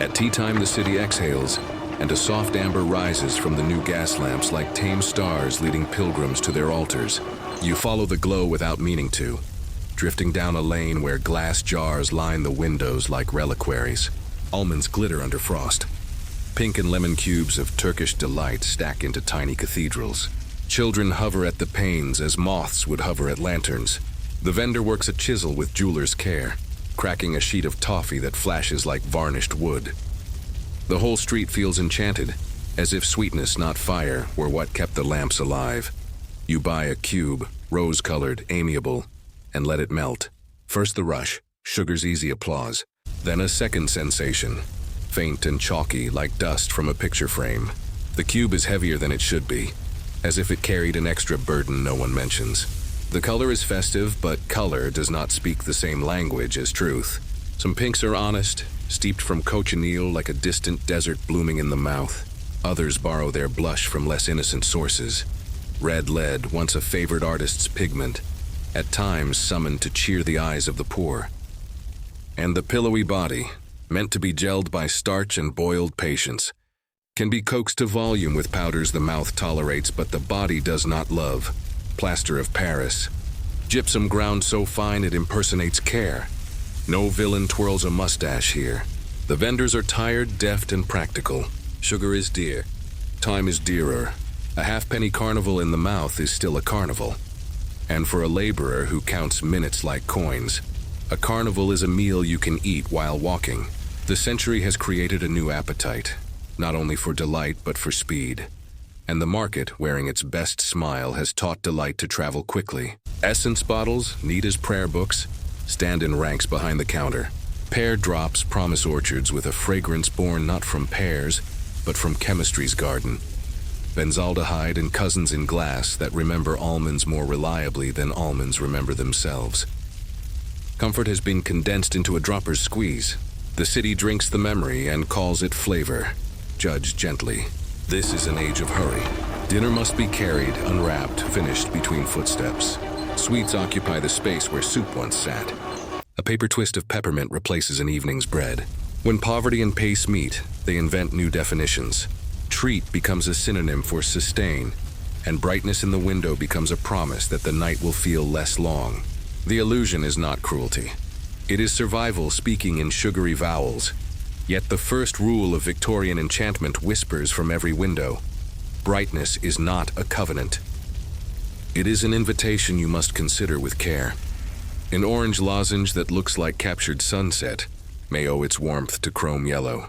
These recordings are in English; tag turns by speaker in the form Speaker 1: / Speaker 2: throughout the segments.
Speaker 1: At tea time, the city exhales, and a soft amber rises from the new gas lamps like tame stars leading pilgrims to their altars. You follow the glow without meaning to, drifting down a lane where glass jars line the windows like reliquaries. Almonds glitter under frost. Pink and lemon cubes of Turkish delight stack into tiny cathedrals. Children hover at the panes as moths would hover at lanterns. The vendor works a chisel with jeweler's care, cracking a sheet of toffee that flashes like varnished wood. The whole street feels enchanted, as if sweetness, not fire, were what kept the lamps alive. You buy a cube, rose-colored, amiable, and let it melt. First the rush, sugar's easy applause. Then a second sensation, faint and chalky like dust from a picture frame. The cube is heavier than it should be, as if it carried an extra burden no one mentions. The color is festive, but color does not speak the same language as truth. Some pinks are honest, steeped from cochineal like a distant desert blooming in the mouth. Others borrow their blush from less innocent sources. Red lead, once a favored artist's pigment, at times summoned to cheer the eyes of the poor. And the pillowy body, meant to be gelled by starch and boiled patience, can be coaxed to volume with powders the mouth tolerates but the body does not love. Plaster of Paris. Gypsum ground so fine it impersonates care. No villain twirls a mustache here. The vendors are tired, deft, and practical. Sugar is dear. Time is dearer. A halfpenny carnival in the mouth is still a carnival. And for a laborer who counts minutes like coins, a carnival is a meal you can eat while walking. The century has created a new appetite, not only for delight but for speed. And the market, wearing its best smile, has taught delight to travel quickly. Essence bottles, neat as prayer books, stand in ranks behind the counter. Pear-drops promise orchards with a fragrance born not from pears, but from chemistry's garden. Benzaldehyde and cousins in glass that remember almonds more reliably than almonds remember themselves. Comfort has been condensed into a dropper's squeeze. The city drinks the memory and calls it flavor. Judge gently. This is an age of hurry. Dinner must be carried, unwrapped, finished between footsteps. Sweets occupy the space where soup once sat. A paper twist of peppermint replaces an evening's bread. When poverty and pace meet, they invent new definitions. Treat becomes a synonym for sustain, and brightness in the window becomes a promise that the night will feel less long. The illusion is not cruelty. It is survival speaking in sugary vowels. Yet the first rule of Victorian enchantment whispers from every window. Brightness is not a covenant. It is an invitation you must consider with care. An orange lozenge that looks like captured sunset may owe its warmth to chrome yellow.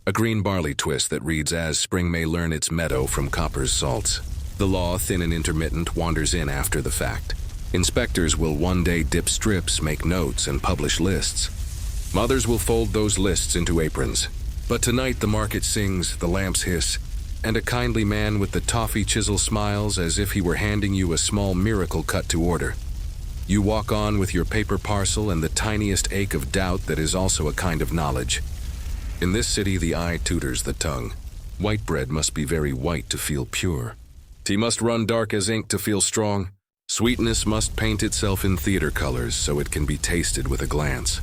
Speaker 1: A green barley twist that reads as spring may learn its meadow from copper's salts. The law, thin and intermittent, wanders in after the fact. Inspectors will one day dip strips, make notes, and publish lists. Mothers will fold those lists into aprons. But tonight the market sings, the lamps hiss, and a kindly man with the toffee chisel smiles as if he were handing you a small miracle cut to order. You walk on with your paper parcel and the tiniest ache of doubt that is also a kind of knowledge. In this city, the eye tutors the tongue. White bread must be very white to feel pure. Tea must run dark as ink to feel strong. Sweetness must paint itself in theater colors so it can be tasted with a glance.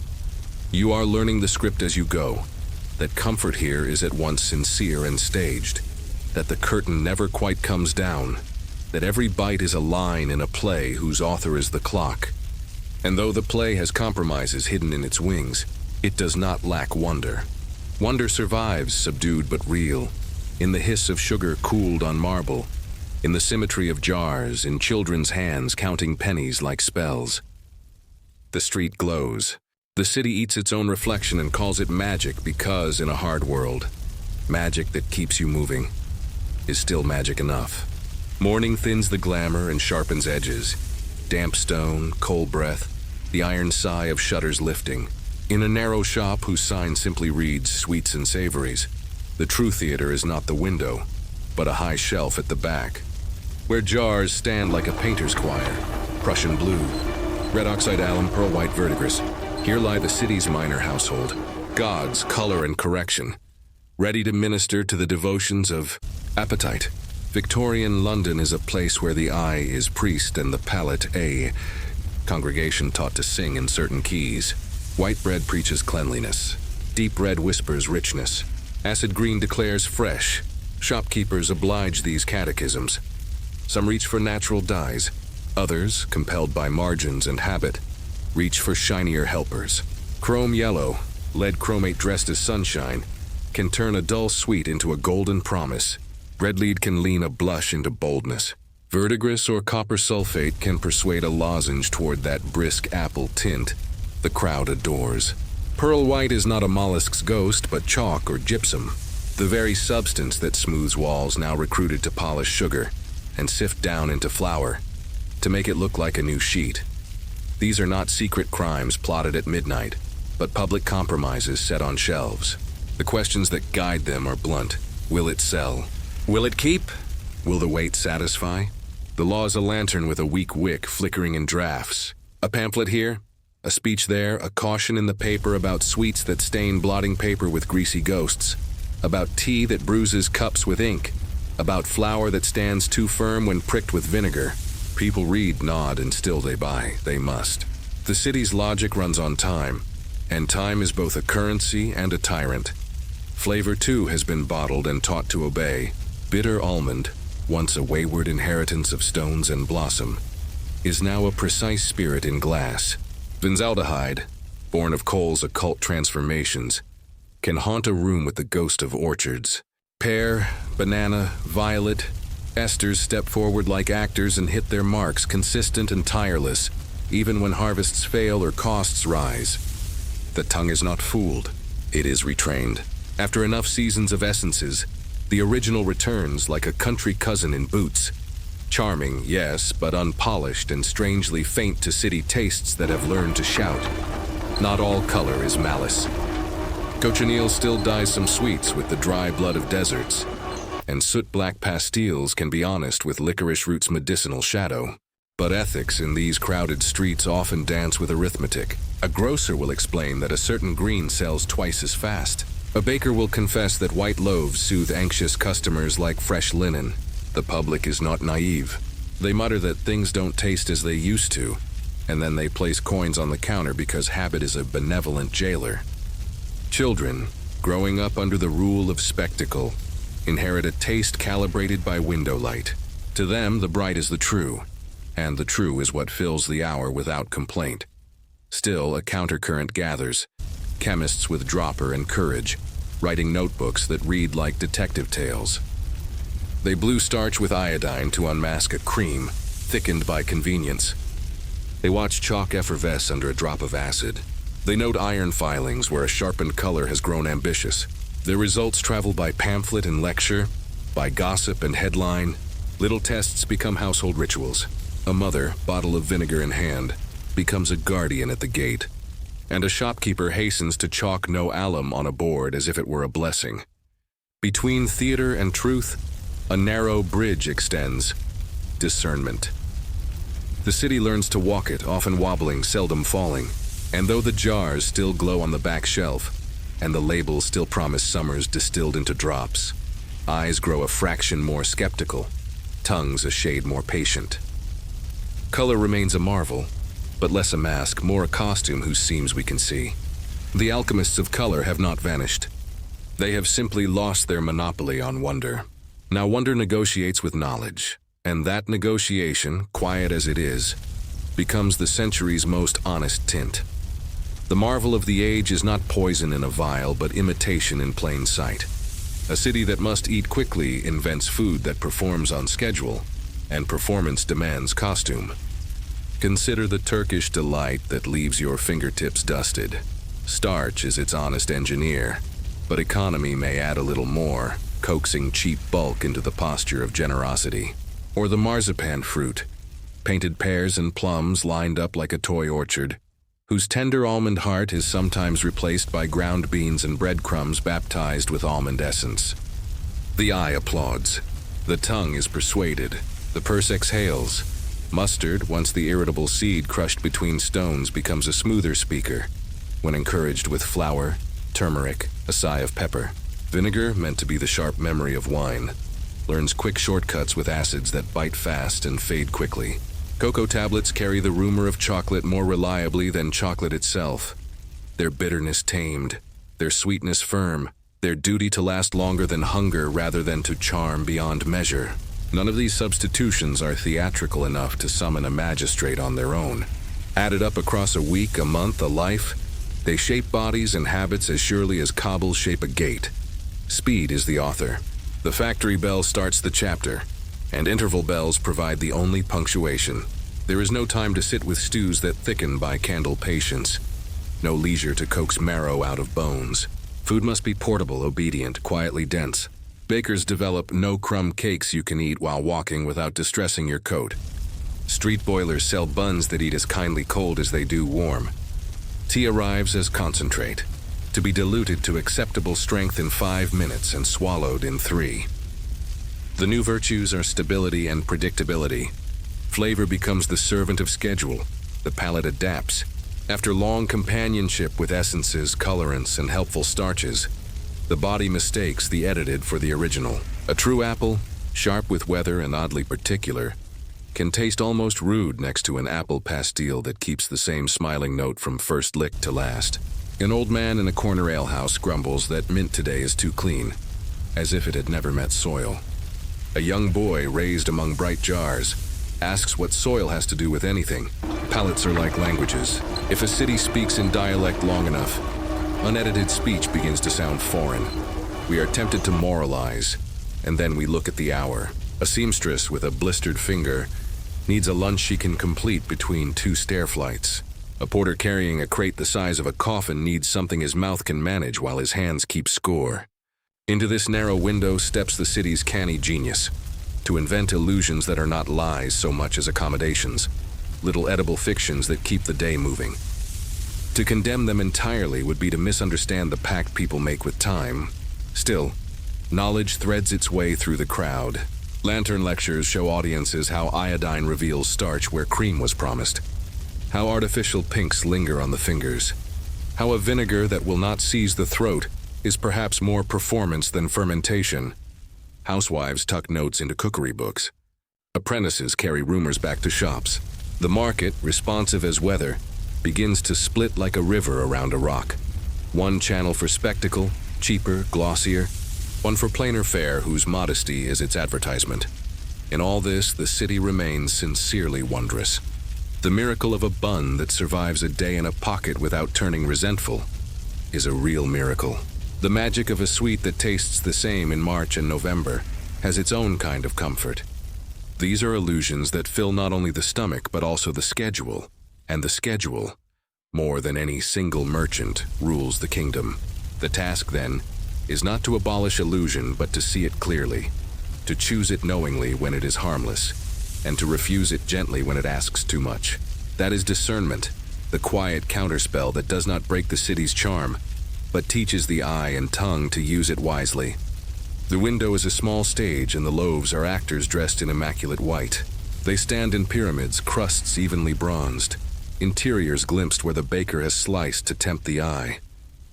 Speaker 1: You are learning the script as you go, that comfort here is at once sincere and staged, that the curtain never quite comes down, that every bite is a line in a play whose author is the clock. And though the play has compromises hidden in its wings, it does not lack wonder. Wonder survives, subdued but real, in the hiss of sugar cooled on marble, in the symmetry of jars, in children's hands counting pennies like spells. The street glows. The city eats its own reflection and calls it magic because, in a hard world, magic that keeps you moving is still magic enough. Morning thins the glamour and sharpens edges. Damp stone, coal breath, the iron sigh of shutters lifting. In a narrow shop whose sign simply reads sweets and savories, the true theater is not the window, but a high shelf at the back, where jars stand like a painter's choir, Prussian blue, red oxide alum, pearl white verdigris. Here lie the city's minor household, gods, color, and correction, ready to minister to the devotions of appetite. Victorian London is a place where the eye is priest and the palate a congregation taught to sing in certain keys. White bread preaches cleanliness. Deep red whispers richness. Acid green declares fresh. Shopkeepers oblige these catechisms. Some reach for natural dyes. Others, compelled by margins and habit, reach for shinier helpers. Chrome yellow, lead chromate dressed as sunshine, can turn a dull sweet into a golden promise. Red lead can lean a blush into boldness. Verdigris or copper sulfate can persuade a lozenge toward that brisk apple tint the crowd adores. Pearl white is not a mollusk's ghost, but chalk or gypsum, the very substance that smooths walls now recruited to polish sugar and sift down into flour to make it look like a new sheet. These are not secret crimes plotted at midnight, but public compromises set on shelves. The questions that guide them are blunt. Will it sell? Will it keep? Will the weight satisfy? The law is a lantern with a weak wick flickering in drafts. A pamphlet here, a speech there, a caution in the paper about sweets that stain blotting paper with greasy ghosts, about tea that bruises cups with ink, about flour that stands too firm when pricked with vinegar. People read, nod, and still they buy. They must. The city's logic runs on time, and time is both a currency and a tyrant. Flavor, too, has been bottled and taught to obey. Bitter almond, once a wayward inheritance of stones and blossom, is now a precise spirit in glass. Benzaldehyde, born of coal's occult transformations, can haunt a room with the ghost of orchards. Pear, banana, violet, esters step forward like actors and hit their marks, consistent and tireless, even when harvests fail or costs rise. The tongue is not fooled, it is retrained. After enough seasons of essences, the original returns like a country cousin in boots. Charming, yes, but unpolished and strangely faint to city tastes that have learned to shout. Not all color is malice. Cochineal still dyes some sweets with the dry blood of deserts, and soot-black pastilles can be honest with licorice root's medicinal shadow. But ethics in these crowded streets often dance with arithmetic. A grocer will explain that a certain green sells twice as fast. A baker will confess that white loaves soothe anxious customers like fresh linen. The public is not naive. They mutter that things don't taste as they used to, and then they place coins on the counter because habit is a benevolent jailer. Children, growing up under the rule of spectacle, inherit a taste calibrated by window light. To them, the bright is the true, and the true is what fills the hour without complaint. Still, a countercurrent gathers, chemists with dropper and courage, writing notebooks that read like detective tales. They blue starch with iodine to unmask a cream, thickened by convenience. They watch chalk effervesce under a drop of acid. They note iron filings where a sharpened color has grown ambitious. Their results travel by pamphlet and lecture, by gossip and headline. Little tests become household rituals. A mother, bottle of vinegar in hand, becomes a guardian at the gate. And a shopkeeper hastens to chalk no alum on a board as if it were a blessing. Between theater and truth, a narrow bridge extends. Discernment. The city learns to walk it, often wobbling, seldom falling. And though the jars still glow on the back shelf, and the labels still promise summers distilled into drops, eyes grow a fraction more skeptical, tongues a shade more patient. Color remains a marvel, but less a mask, more a costume whose seams we can see. The alchemists of color have not vanished. They have simply lost their monopoly on wonder. Now wonder negotiates with knowledge, and that negotiation, quiet as it is, becomes the century's most honest tint. The marvel of the age is not poison in a vial, but imitation in plain sight. A city that must eat quickly invents food that performs on schedule, and performance demands costume. Consider the Turkish delight that leaves your fingertips dusted. Starch is its honest engineer, but economy may add a little more, coaxing cheap bulk into the posture of generosity. Or the marzipan fruit, painted pears and plums lined up like a toy orchard, whose tender almond heart is sometimes replaced by ground beans and breadcrumbs baptized with almond essence. The eye applauds. The tongue is persuaded. The purse exhales. Mustard, once the irritable seed crushed between stones, becomes a smoother speaker when encouraged with flour, turmeric, a sigh of pepper. Vinegar, meant to be the sharp memory of wine, learns quick shortcuts with acids that bite fast and fade quickly. Cocoa tablets carry the rumor of chocolate more reliably than chocolate itself, their bitterness tamed, their sweetness firm, their duty to last longer than hunger rather than to charm beyond measure. None of these substitutions are theatrical enough to summon a magistrate on their own. Added up across a week, a month, a life, they shape bodies and habits as surely as cobbles shape a gate. Speed is the author. The factory bell starts the chapter, and interval bells provide the only punctuation. There is no time to sit with stews that thicken by candle patience. No leisure to coax marrow out of bones. Food must be portable, obedient, quietly dense. Bakers develop no-crumb cakes you can eat while walking without distressing your coat. Street boilers sell buns that eat as kindly cold as they do warm. Tea arrives as concentrate, to be diluted to acceptable strength in 5 minutes and swallowed in 3. The new virtues are stability and predictability. Flavor becomes the servant of schedule. The palate adapts. After long companionship with essences, colorants, and helpful starches, the body mistakes the edited for the original. A true apple, sharp with weather and oddly particular, can taste almost rude next to an apple pastille that keeps the same smiling note from first lick to last. An old man in a corner alehouse grumbles that mint today is too clean, as if it had never met soil. A young boy raised among bright jars asks what soil has to do with anything. Palates are like languages. If a city speaks in dialect long enough, unedited speech begins to sound foreign. We are tempted to moralize, and then we look at the hour. A seamstress with a blistered finger needs a lunch she can complete between 2 stair flights. A porter carrying a crate the size of a coffin needs something his mouth can manage while his hands keep score. Into this narrow window steps the city's canny genius, to invent illusions that are not lies so much as accommodations, little edible fictions that keep the day moving. To condemn them entirely would be to misunderstand the pact people make with time. Still, knowledge threads its way through the crowd. Lantern lectures show audiences how iodine reveals starch where cream was promised, how artificial pinks linger on the fingers, how a vinegar that will not seize the throat is perhaps more performance than fermentation. Housewives tuck notes into cookery books. Apprentices carry rumors back to shops. The market, responsive as weather, begins to split like a river around a rock. One channel for spectacle, cheaper, glossier, one for plainer fare whose modesty is its advertisement. In all this, the city remains sincerely wondrous. The miracle of a bun that survives a day in a pocket without turning resentful is a real miracle. The magic of a sweet that tastes the same in March and November has its own kind of comfort. These are illusions that fill not only the stomach but also the schedule, and the schedule, more than any single merchant, rules the kingdom. The task, then, is not to abolish illusion but to see it clearly, to choose it knowingly when it is harmless, and to refuse it gently when it asks too much. That is discernment, the quiet counterspell that does not break the city's charm, but teaches the eye and tongue to use it wisely. The window is a small stage and the loaves are actors dressed in immaculate white. They stand in pyramids, crusts evenly bronzed, interiors glimpsed where the baker has sliced to tempt the eye.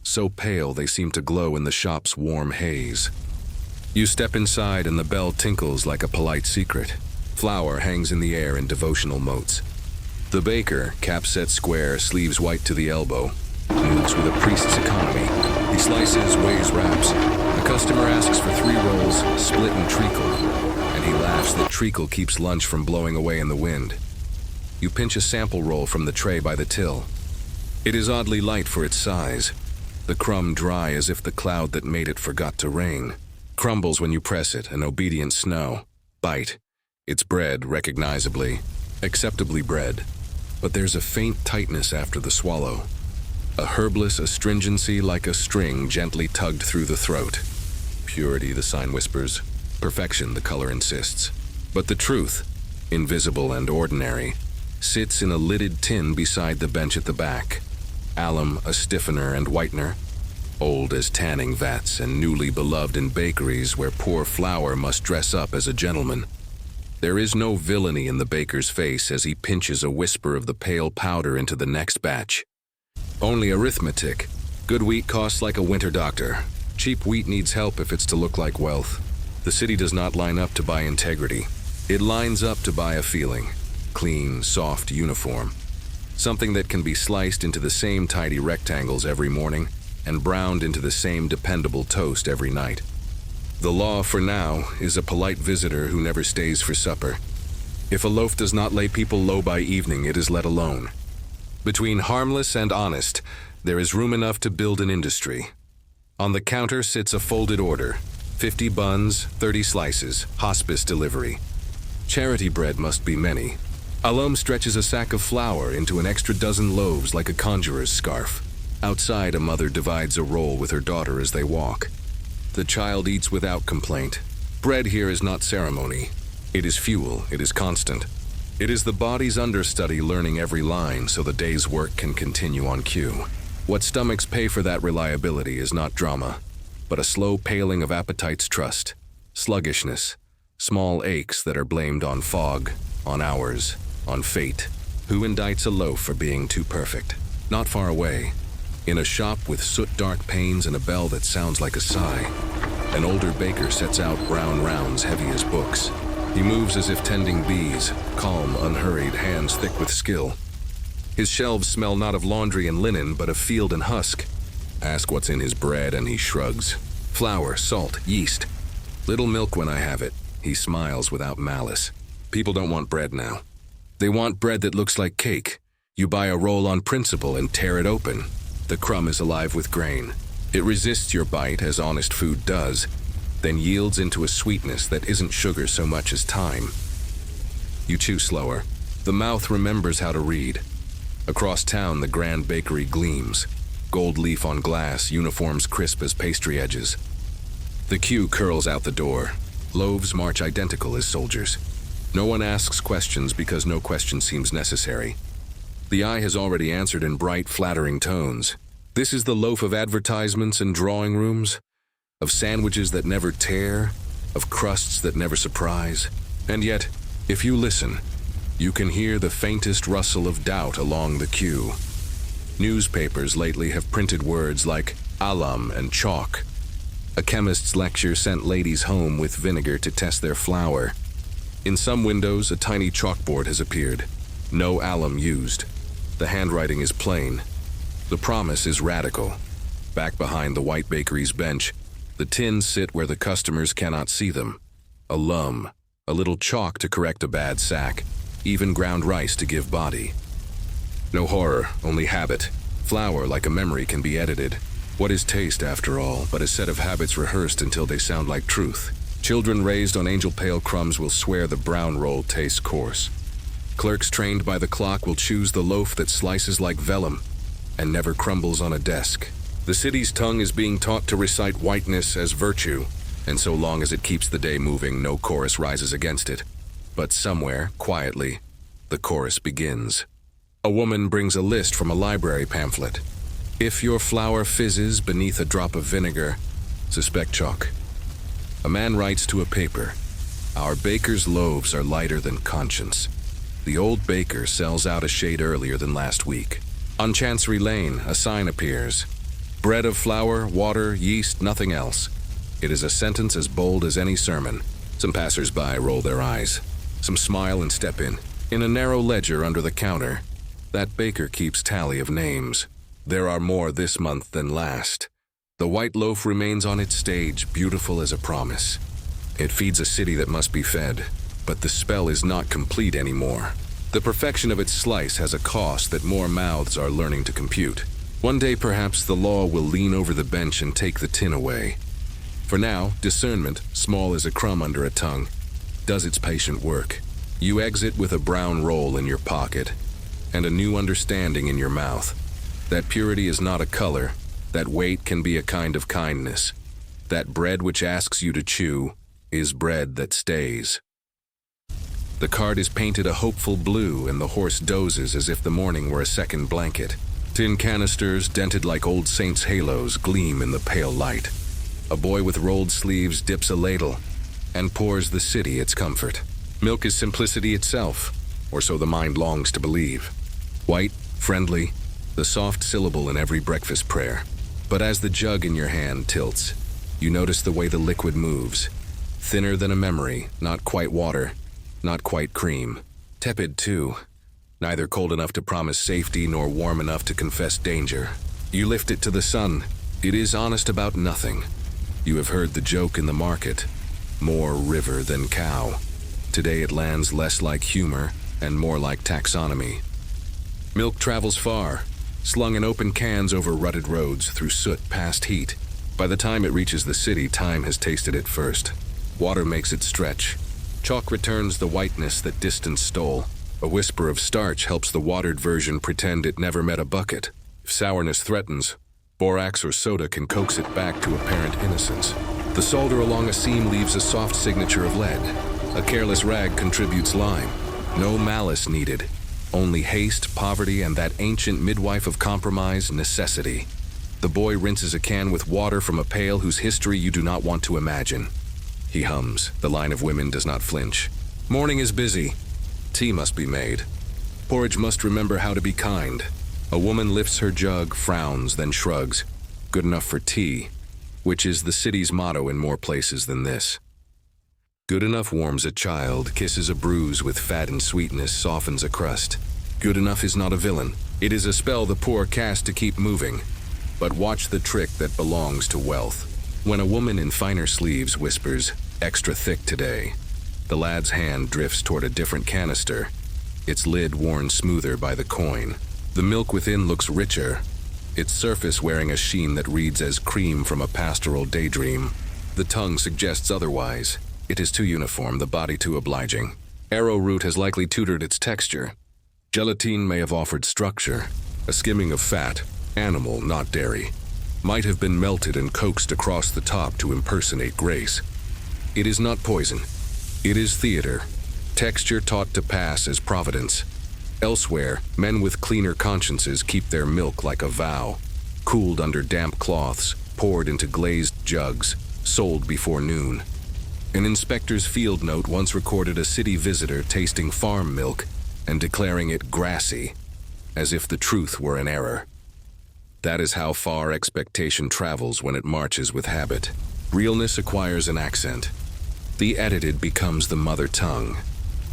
Speaker 1: So pale they seem to glow in the shop's warm haze. You step inside and the bell tinkles like a polite secret. Flour hangs in the air in devotional motes. The baker, cap set square, sleeves white to the elbow, moves with a priest's economy. He slices, weighs, wraps. The customer asks for 3 rolls, split and treacle, and he laughs that treacle keeps lunch from blowing away in the wind. You pinch a sample roll from the tray by the till. It is oddly light for its size, the crumb dry as if the cloud that made it forgot to rain. Crumbles when you press it, an obedient snow. Bite. It's bread, recognizably, acceptably bread, but there's a faint tightness after the swallow. A herbless astringency like a string gently tugged through the throat. Purity, the sign whispers. Perfection, the color insists. But the truth, invisible and ordinary, sits in a lidded tin beside the bench at the back. Alum, a stiffener and whitener, old as tanning vats and newly beloved in bakeries where poor flour must dress up as a gentleman. There is no villainy in the baker's face as he pinches a whisper of the pale powder into the next batch. Only arithmetic. Good wheat costs like a winter doctor. Cheap wheat needs help if it's to look like wealth. The city does not line up to buy integrity. It lines up to buy a feeling. Clean, soft, uniform. Something that can be sliced into the same tidy rectangles every morning, and browned into the same dependable toast every night. The law for now is a polite visitor who never stays for supper. If a loaf does not lay people low by evening, it is let alone. Between harmless and honest, there is room enough to build an industry. On the counter sits a folded order, 50 buns, 30 slices, hospice delivery. Charity bread must be many. Alom stretches a sack of flour into an extra dozen loaves like a conjurer's scarf. Outside, a mother divides a roll with her daughter as they walk. The child eats without complaint. Bread here is not ceremony. It is fuel, it is constant. It is the body's understudy learning every line so the day's work can continue on cue. What stomachs pay for that reliability is not drama, but a slow paling of appetite's trust, sluggishness, small aches that are blamed on fog, on hours, on fate. Who indicts a loaf for being too perfect? Not far away, in a shop with soot-dark panes and a bell that sounds like a sigh, an older baker sets out brown rounds heavy as books. He moves as if tending bees, calm, unhurried, hands thick with skill. His shelves smell not of laundry and linen, but of field and husk. Ask what's in his bread and he shrugs. Flour, salt, yeast. Little milk when I have it. He smiles without malice. People don't want bread now. They want bread that looks like cake. You buy a roll on principle and tear it open. The crumb is alive with grain. It resists your bite as honest food does, then yields into a sweetness that isn't sugar so much as time. You chew slower. The mouth remembers how to read. Across town, the grand bakery gleams. Gold leaf on glass, uniforms crisp as pastry edges. The queue curls out the door. Loaves march identical as soldiers. No one asks questions because no question seems necessary. The eye has already answered in bright, flattering tones. This is the loaf of advertisements and drawing rooms, of sandwiches that never tear, of crusts that never surprise. And yet, if you listen, you can hear the faintest rustle of doubt along the queue. Newspapers lately have printed words like alum and chalk. A chemist's lecture sent ladies home with vinegar to test their flour. In some windows, a tiny chalkboard has appeared. No alum used. The handwriting is plain. The promise is radical. Back behind the white bakery's bench, the tins sit where the customers cannot see them. A lum, a little chalk to correct a bad sack, even ground rice to give body. No horror, only habit. Flour, like a memory, can be edited. What is taste, after all, but a set of habits rehearsed until they sound like truth? Children raised on angel pale crumbs will swear the brown roll tastes coarse. Clerks trained by the clock will choose the loaf that slices like vellum and never crumbles on a desk. The city's tongue is being taught to recite whiteness as virtue, and so long as it keeps the day moving, no chorus rises against it. But somewhere, quietly, the chorus begins. A woman brings a list from a library pamphlet. If your flour fizzes beneath a drop of vinegar, suspect chalk. A man writes to a paper, "Our baker's loaves are lighter than conscience." The old baker sells out a shade earlier than last week. On Chancery Lane, a sign appears. Bread of flour, water, yeast, nothing else. It is a sentence as bold as any sermon. Some passers-by roll their eyes. Some smile and step in. In a narrow ledger under the counter, that baker keeps tally of names. There are more this month than last. The white loaf remains on its stage, beautiful as a promise. It feeds a city that must be fed, but the spell is not complete anymore. The perfection of its slice has a cost that more mouths are learning to compute. One day, perhaps, the law will lean over the bench and take the tin away. For now, discernment, small as a crumb under a tongue, does its patient work. You exit with a brown roll in your pocket and a new understanding in your mouth. That purity is not a color. That weight can be a kind of kindness. That bread which asks you to chew is bread that stays. The card is painted a hopeful blue and the horse dozes as if the morning were a second blanket. Tin canisters, dented like old saints' halos, gleam in the pale light. A boy with rolled sleeves dips a ladle and pours the city its comfort. Milk is simplicity itself, or so the mind longs to believe. White, friendly, the soft syllable in every breakfast prayer. But as the jug in your hand tilts, you notice the way the liquid moves. Thinner than a memory, not quite water, not quite cream. Tepid, too. Neither cold enough to promise safety nor warm enough to confess danger. You lift it to the sun. It is honest about nothing. You have heard the joke in the market. More river than cow. Today it lands less like humor and more like taxonomy. Milk travels far, slung in open cans over rutted roads through soot past heat. By the time it reaches the city, time has tasted it first. Water makes it stretch. Chalk returns the whiteness that distance stole. A whisper of starch helps the watered version pretend it never met a bucket. If sourness threatens, borax or soda can coax it back to apparent innocence. The solder along a seam leaves a soft signature of lead. A careless rag contributes lime. No malice needed. Only haste, poverty, and that ancient midwife of compromise, necessity. The boy rinses a can with water from a pail whose history you do not want to imagine. He hums. The line of women does not flinch. Morning is busy. Tea must be made. Porridge must remember how to be kind. A woman lifts her jug, frowns, then shrugs. Good enough for tea, which is the city's motto in more places than this. Good enough warms a child, kisses a bruise with fat and sweetness, softens a crust. Good enough is not a villain. It is a spell the poor cast to keep moving. But watch the trick that belongs to wealth. When a woman in finer sleeves whispers, "Extra thick today," the lad's hand drifts toward a different canister, its lid worn smoother by the coin. The milk within looks richer, its surface wearing a sheen that reads as cream from a pastoral daydream. The tongue suggests otherwise. It is too uniform, the body too obliging. Arrowroot has likely tutored its texture. Gelatine may have offered structure. A skimming of fat, animal, not dairy, might have been melted and coaxed across the top to impersonate grace. It is not poison. It is theater. Texture taught to pass as providence. Elsewhere, men with cleaner consciences keep their milk like a vow, cooled under damp cloths, poured into glazed jugs, sold before noon. An inspector's field note once recorded a city visitor tasting farm milk and declaring it grassy, as if the truth were an error. That is how far expectation travels when it marches with habit. Realness acquires an accent. The edited becomes the mother tongue.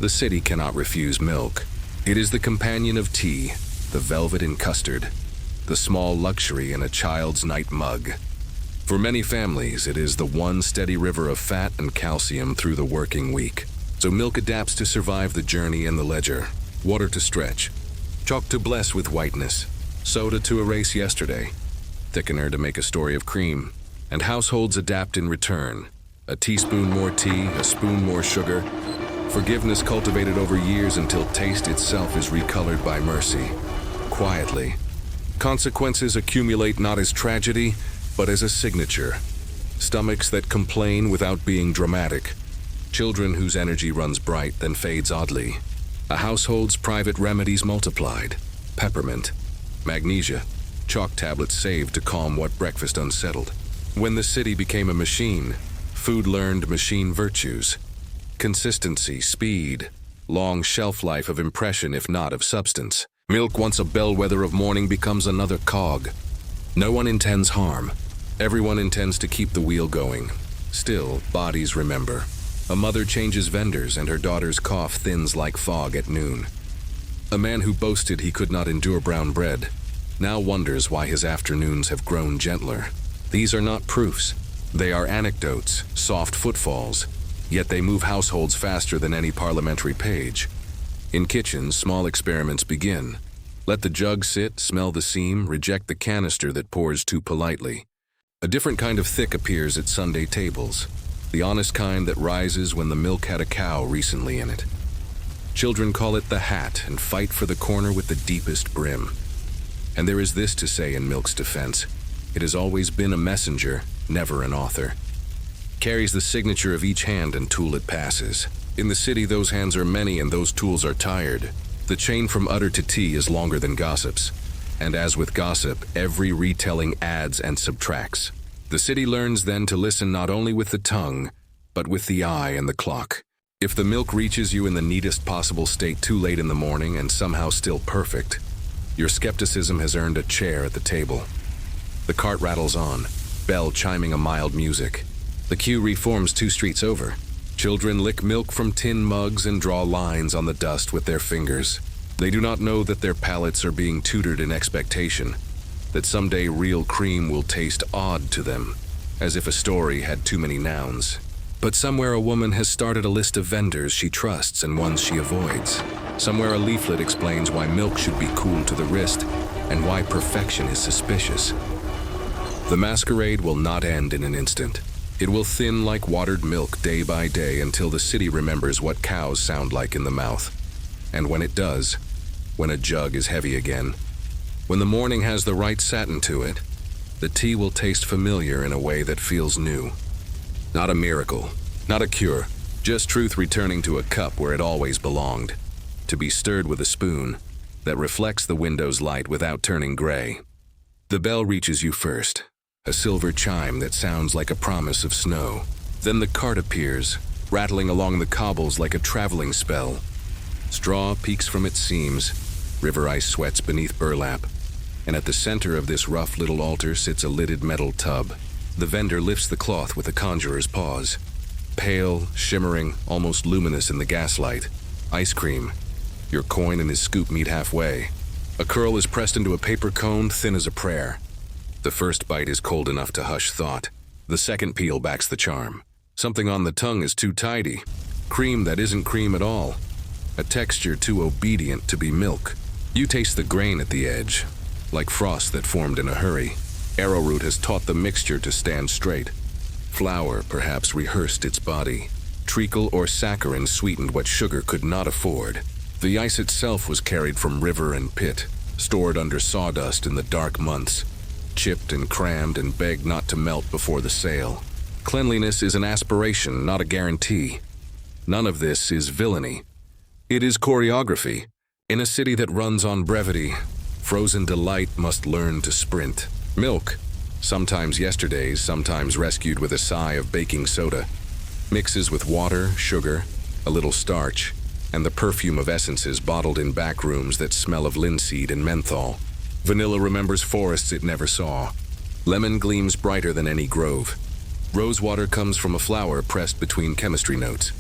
Speaker 1: The city cannot refuse milk. It is the companion of tea, the velvet in custard, the small luxury in a child's night mug. For many families, it is the one steady river of fat and calcium through the working week. So milk adapts to survive the journey and the ledger. Water to stretch. Chalk to bless with whiteness. Soda to erase yesterday. Thickener to make a story of cream. And households adapt in return. A teaspoon more tea, a spoon more sugar. Forgiveness cultivated over years until taste itself is recolored by mercy. Quietly. Consequences accumulate not as tragedy, but as a signature. Stomachs that complain without being dramatic. Children whose energy runs bright then fades oddly. A household's private remedies multiplied. Peppermint. Magnesia. Chalk tablets saved to calm what breakfast unsettled. When the city became a machine, food learned machine virtues. Consistency, speed, long shelf life of impression if not of substance. Milk, once a bellwether of morning, becomes another cog. No one intends harm. Everyone intends to keep the wheel going. Still, bodies remember. A mother changes vendors and her daughter's cough thins like fog at noon. A man who boasted he could not endure brown bread now wonders why his afternoons have grown gentler. These are not proofs. They are anecdotes, soft footfalls, yet they move households faster than any parliamentary page. In kitchens, small experiments begin. Let the jug sit, smell the seam, reject the canister that pours too politely. A different kind of thick appears at Sunday tables, the honest kind that rises when the milk had a cow recently in it. Children call it the hat and fight for the corner with the deepest brim. And there is this to say in milk's defense: it has always been a messenger, never an author. Carries the signature of each hand and tool it passes. In the city, those hands are many and those tools are tired. The chain from udder to tea is longer than gossip's. And as with gossip, every retelling adds and subtracts. The city learns then to listen not only with the tongue, but with the eye and the clock. If the milk reaches you in the neatest possible state too late in the morning and somehow still perfect, your skepticism has earned a chair at the table. The cart rattles on, bell chiming a mild music. The queue reforms 2 streets over. Children lick milk from tin mugs and draw lines on the dust with their fingers. They do not know that their palates are being tutored in expectation. that someday real cream will taste odd to them, as if a story had too many nouns. But somewhere a woman has started a list of vendors she trusts and ones she avoids. Somewhere a leaflet explains why milk should be cool to the wrist and why perfection is suspicious. The masquerade will not end in an instant. It will thin like watered milk day by day until the city remembers what cows sound like in the mouth. And when it does, when a jug is heavy again, when the morning has the right satin to it, the tea will taste familiar in a way that feels new. Not a miracle, not a cure, just truth returning to a cup where it always belonged, to be stirred with a spoon that reflects the window's light without turning gray. The bell reaches you first, a silver chime that sounds like a promise of snow. Then the cart appears, rattling along the cobbles like a traveling spell. Straw peeks from its seams, river ice sweats beneath burlap, and at the center of this rough little altar sits a lidded metal tub. The vendor lifts the cloth with a conjurer's paws. Pale, shimmering, almost luminous in the gaslight. Ice cream. Your coin and his scoop meet halfway. A curl is pressed into a paper cone thin as a prayer. The first bite is cold enough to hush thought. The second peel backs the charm. Something on the tongue is too tidy. Cream that isn't cream at all. A texture too obedient to be milk. You taste the grain at the edge, like frost that formed in a hurry. Arrowroot has taught the mixture to stand straight. Flour perhaps rehearsed its body. Treacle or saccharin sweetened what sugar could not afford. The ice itself was carried from river and pit, stored under sawdust in the dark months, chipped and crammed and begged not to melt before the sale. Cleanliness is an aspiration, not a guarantee. None of this is villainy. It is choreography. In a city that runs on brevity, frozen delight must learn to sprint. Milk, sometimes yesterday's, sometimes rescued with a sigh of baking soda, mixes with water, sugar, a little starch, and the perfume of essences bottled in back rooms that smell of linseed and menthol. Vanilla remembers forests it never saw. Lemon gleams brighter than any grove. Rosewater comes from a flower pressed between chemistry notes.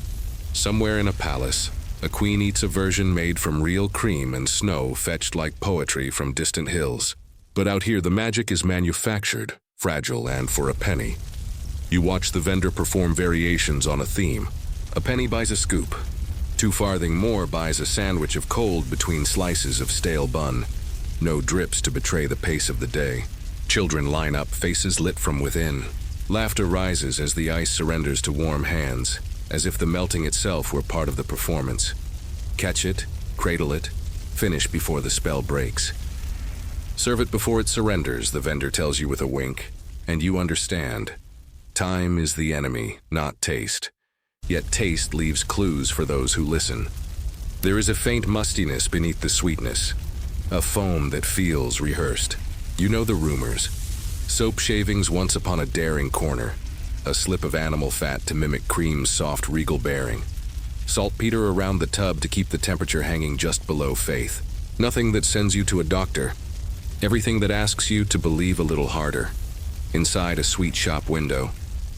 Speaker 1: Somewhere in a palace, a queen eats a version made from real cream and snow fetched like poetry from distant hills. But out here the magic is manufactured, fragile and for a penny. You watch the vendor perform variations on a theme. A penny buys a scoop. 2 farthing more buys a sandwich of cold between slices of stale bun. No drips to betray the pace of the day. Children line up, faces lit from within. Laughter rises as the ice surrenders to warm hands, as if the melting itself were part of the performance. Catch it, cradle it, finish before the spell breaks. Serve it before it surrenders, the vendor tells you with a wink, and you understand. Time is the enemy, not taste. Yet taste leaves clues for those who listen. There is a faint mustiness beneath the sweetness, a foam that feels rehearsed. You know the rumors. Soap shavings once upon a daring corner, a slip of animal fat to mimic cream's soft regal bearing, saltpeter around the tub to keep the temperature hanging just below faith. Nothing that sends you to a doctor. Everything that asks you to believe a little harder. Inside a sweet shop window,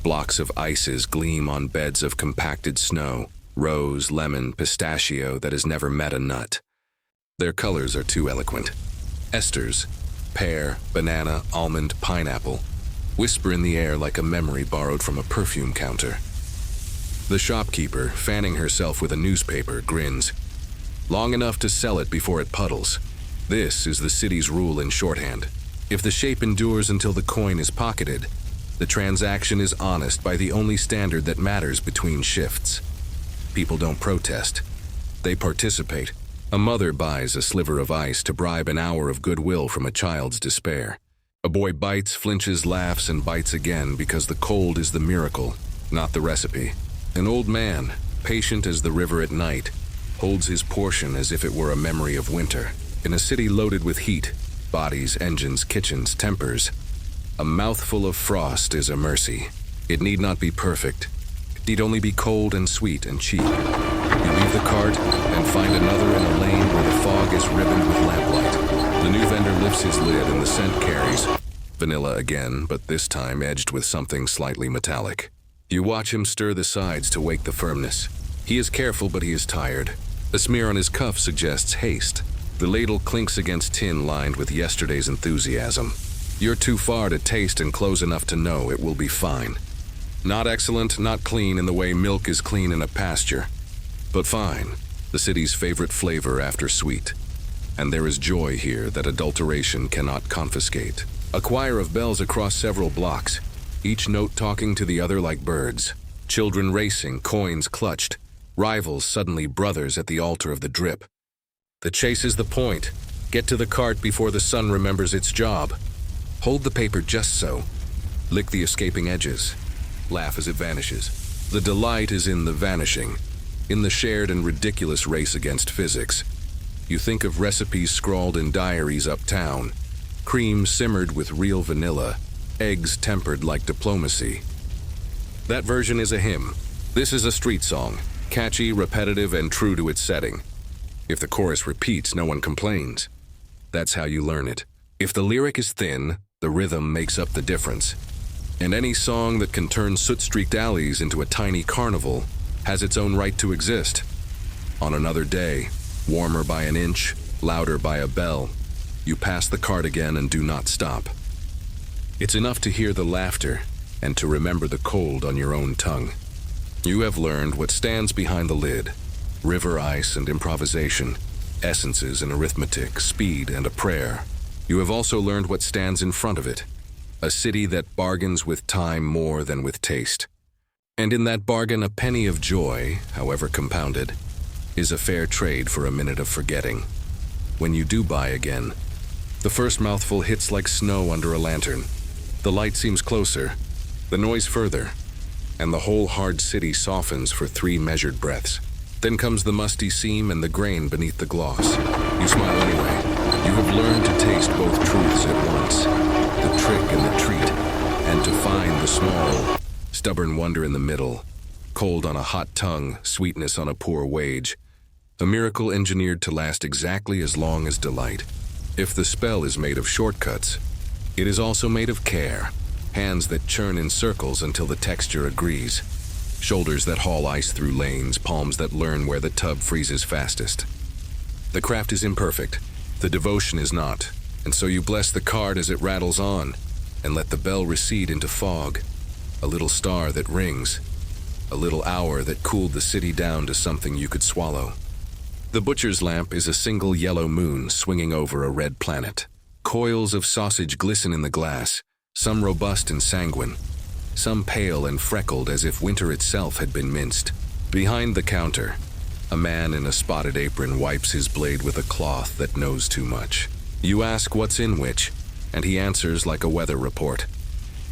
Speaker 1: blocks of ices gleam on beds of compacted snow, rose, lemon, pistachio that has never met a nut. Their colors are too eloquent. Esters, pear, banana, almond, pineapple, whisper in the air like a memory borrowed from a perfume counter. The shopkeeper, fanning herself with a newspaper, grins. Long enough to sell it before it puddles. This is the city's rule in shorthand. If the shape endures until the coin is pocketed, the transaction is honest by the only standard that matters between shifts. People don't protest. They participate. A mother buys a sliver of ice to bribe an hour of goodwill from a child's despair. A boy bites, flinches, laughs, and bites again because the cold is the miracle, not the recipe. An old man, patient as the river at night, holds his portion as if it were a memory of winter. In a city loaded with heat, bodies, engines, kitchens, tempers, a mouthful of frost is a mercy. It need not be perfect. It need only be cold and sweet and cheap. You leave the cart and find another in a lane where the fog is ribboned with lamplight. The new vendor lifts his lid and the scent carries. Vanilla again, but this time edged with something slightly metallic. You watch him stir the sides to wake the firmness. He is careful, but he is tired. A smear on his cuff suggests haste. The ladle clinks against tin lined with yesterday's enthusiasm. You're too far to taste and close enough to know it will be fine. Not excellent, not clean in the way milk is clean in a pasture, but fine, the city's favorite flavor after sweet. And there is joy here that adulteration cannot confiscate. A choir of bells across several blocks, each note talking to the other like birds. Children racing, coins clutched, rivals suddenly brothers at the altar of the drip. The chase is the point. Get to the cart before the sun remembers its job. Hold the paper just so. Lick the escaping edges. Laugh as it vanishes. The delight is in the vanishing, in the shared and ridiculous race against physics. You think of recipes scrawled in diaries uptown, cream simmered with real vanilla, eggs tempered like diplomacy. That version is a hymn. This is a street song, catchy, repetitive, and true to its setting. If the chorus repeats, no one complains. That's how you learn it. If the lyric is thin, the rhythm makes up the difference. And any song that can turn soot-streaked alleys into a tiny carnival has its own right to exist. On another day, warmer by an inch, louder by a bell, you pass the cart again and do not stop. It's enough to hear the laughter and to remember the cold on your own tongue. You have learned what stands behind the lid: river ice and improvisation, essences and arithmetic, speed and a prayer. You have also learned what stands in front of it: a city that bargains with time more than with taste. And in that bargain, a penny of joy, however compounded, is a fair trade for a minute of forgetting. When you do buy again, the first mouthful hits like snow under a lantern. The light seems closer, the noise further, and the whole hard city softens for 3 measured breaths. Then comes the musty seam and the grain beneath the gloss. You smile anyway. You have learned to taste both truths at once, the trick and the treat, and to find the small, stubborn wonder in the middle. Cold on a hot tongue, sweetness on a poor wage. A miracle engineered to last exactly as long as delight. If the spell is made of shortcuts, it is also made of care. Hands that churn in circles until the texture agrees. Shoulders that haul ice through lanes, palms that learn where the tub freezes fastest. The craft is imperfect, the devotion is not, and so you bless the cart as it rattles on, and let the bell recede into fog. A little star that rings, a little hour that cooled the city down to something you could swallow. The butcher's lamp is a single yellow moon swinging over a red planet. Coils of sausage glisten in the glass, some robust and sanguine, some pale and freckled as if winter itself had been minced. Behind the counter, a man in a spotted apron wipes his blade with a cloth that knows too much. You ask what's in which, and he answers like a weather report.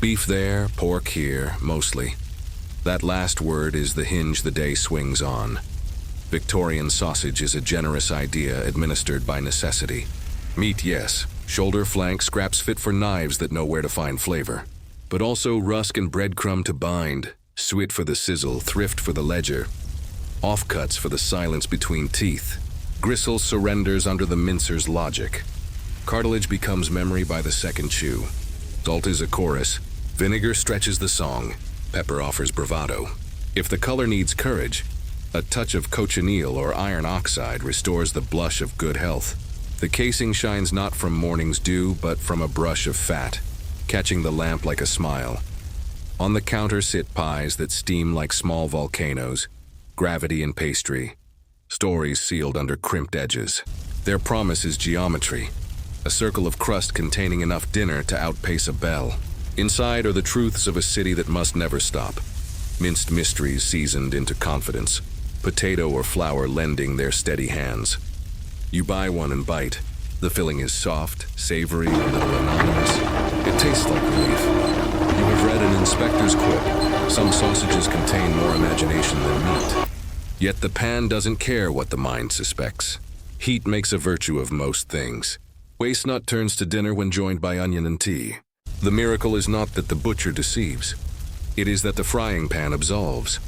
Speaker 1: Beef there, pork here, mostly. That last word is the hinge the day swings on. Victorian sausage is a generous idea administered by necessity. Meat, yes. Shoulder, flank, scraps fit for knives that know where to find flavor. But also rusk and breadcrumb to bind, suet for the sizzle, thrift for the ledger, offcuts for the silence between teeth. Gristle surrenders under the mincer's logic. Cartilage becomes memory by the second chew. Salt is a chorus. Vinegar stretches the song. Pepper offers bravado. If the color needs courage, a touch of cochineal or iron oxide restores the blush of good health. The casing shines not from morning's dew, but from a brush of fat, catching the lamp like a smile. On the counter sit pies that steam like small volcanoes, gravity and pastry, stories sealed under crimped edges. Their promise is geometry, a circle of crust containing enough dinner to outpace a bell. Inside are the truths of a city that must never stop. Minced mysteries seasoned into confidence, potato or flour lending their steady hands. You buy one and bite. The filling is soft, savory, a little anonymous. It tastes like relief. You have read an inspector's quip: some sausages contain more imagination than meat. Yet the pan doesn't care what the mind suspects. Heat makes a virtue of most things. Waste not turns to dinner when joined by onion and tea. The miracle is not that the butcher deceives. It is that the frying pan absolves.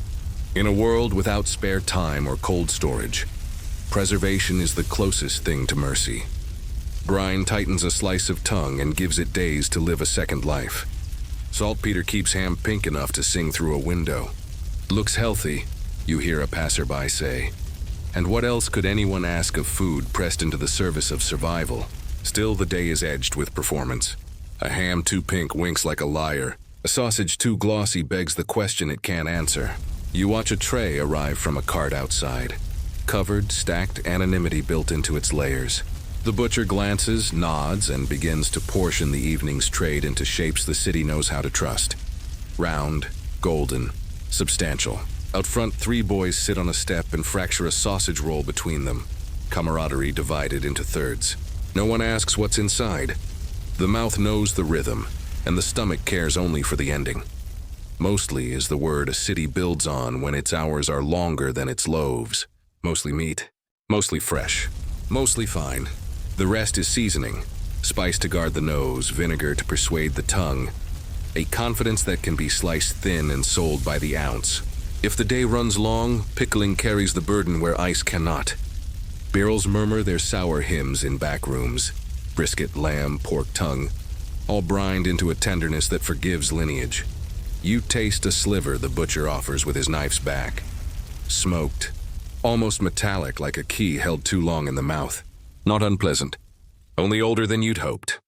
Speaker 1: In a world without spare time or cold storage, preservation is the closest thing to mercy. Brine tightens a slice of tongue and gives it days to live a second life. Saltpeter keeps ham pink enough to sing through a window. Looks healthy, you hear a passerby say. And what else could anyone ask of food pressed into the service of survival? Still, the day is edged with performance. A ham too pink winks like a liar. A sausage too glossy begs the question it can't answer. You watch a tray arrive from a cart outside. Covered, stacked anonymity built into its layers. The butcher glances, nods, and begins to portion the evening's trade into shapes the city knows how to trust. Round, golden, substantial. Out front, 3 boys sit on a step and fracture a sausage roll between them. Camaraderie divided into thirds. No one asks what's inside. The mouth knows the rhythm, and the stomach cares only for the ending. Mostly is the word a city builds on when its hours are longer than its loaves. Mostly meat, mostly fresh, mostly fine. The rest is seasoning, spice to guard the nose, vinegar to persuade the tongue. A confidence that can be sliced thin and sold by the ounce. If the day runs long, pickling carries the burden where ice cannot. Barrels murmur their sour hymns in back rooms. Brisket, lamb, pork tongue, all brined into a tenderness that forgives lineage. You taste a sliver the butcher offers with his knife's back. Smoked, almost metallic like a key held too long in the mouth. Not unpleasant, only older than you'd hoped.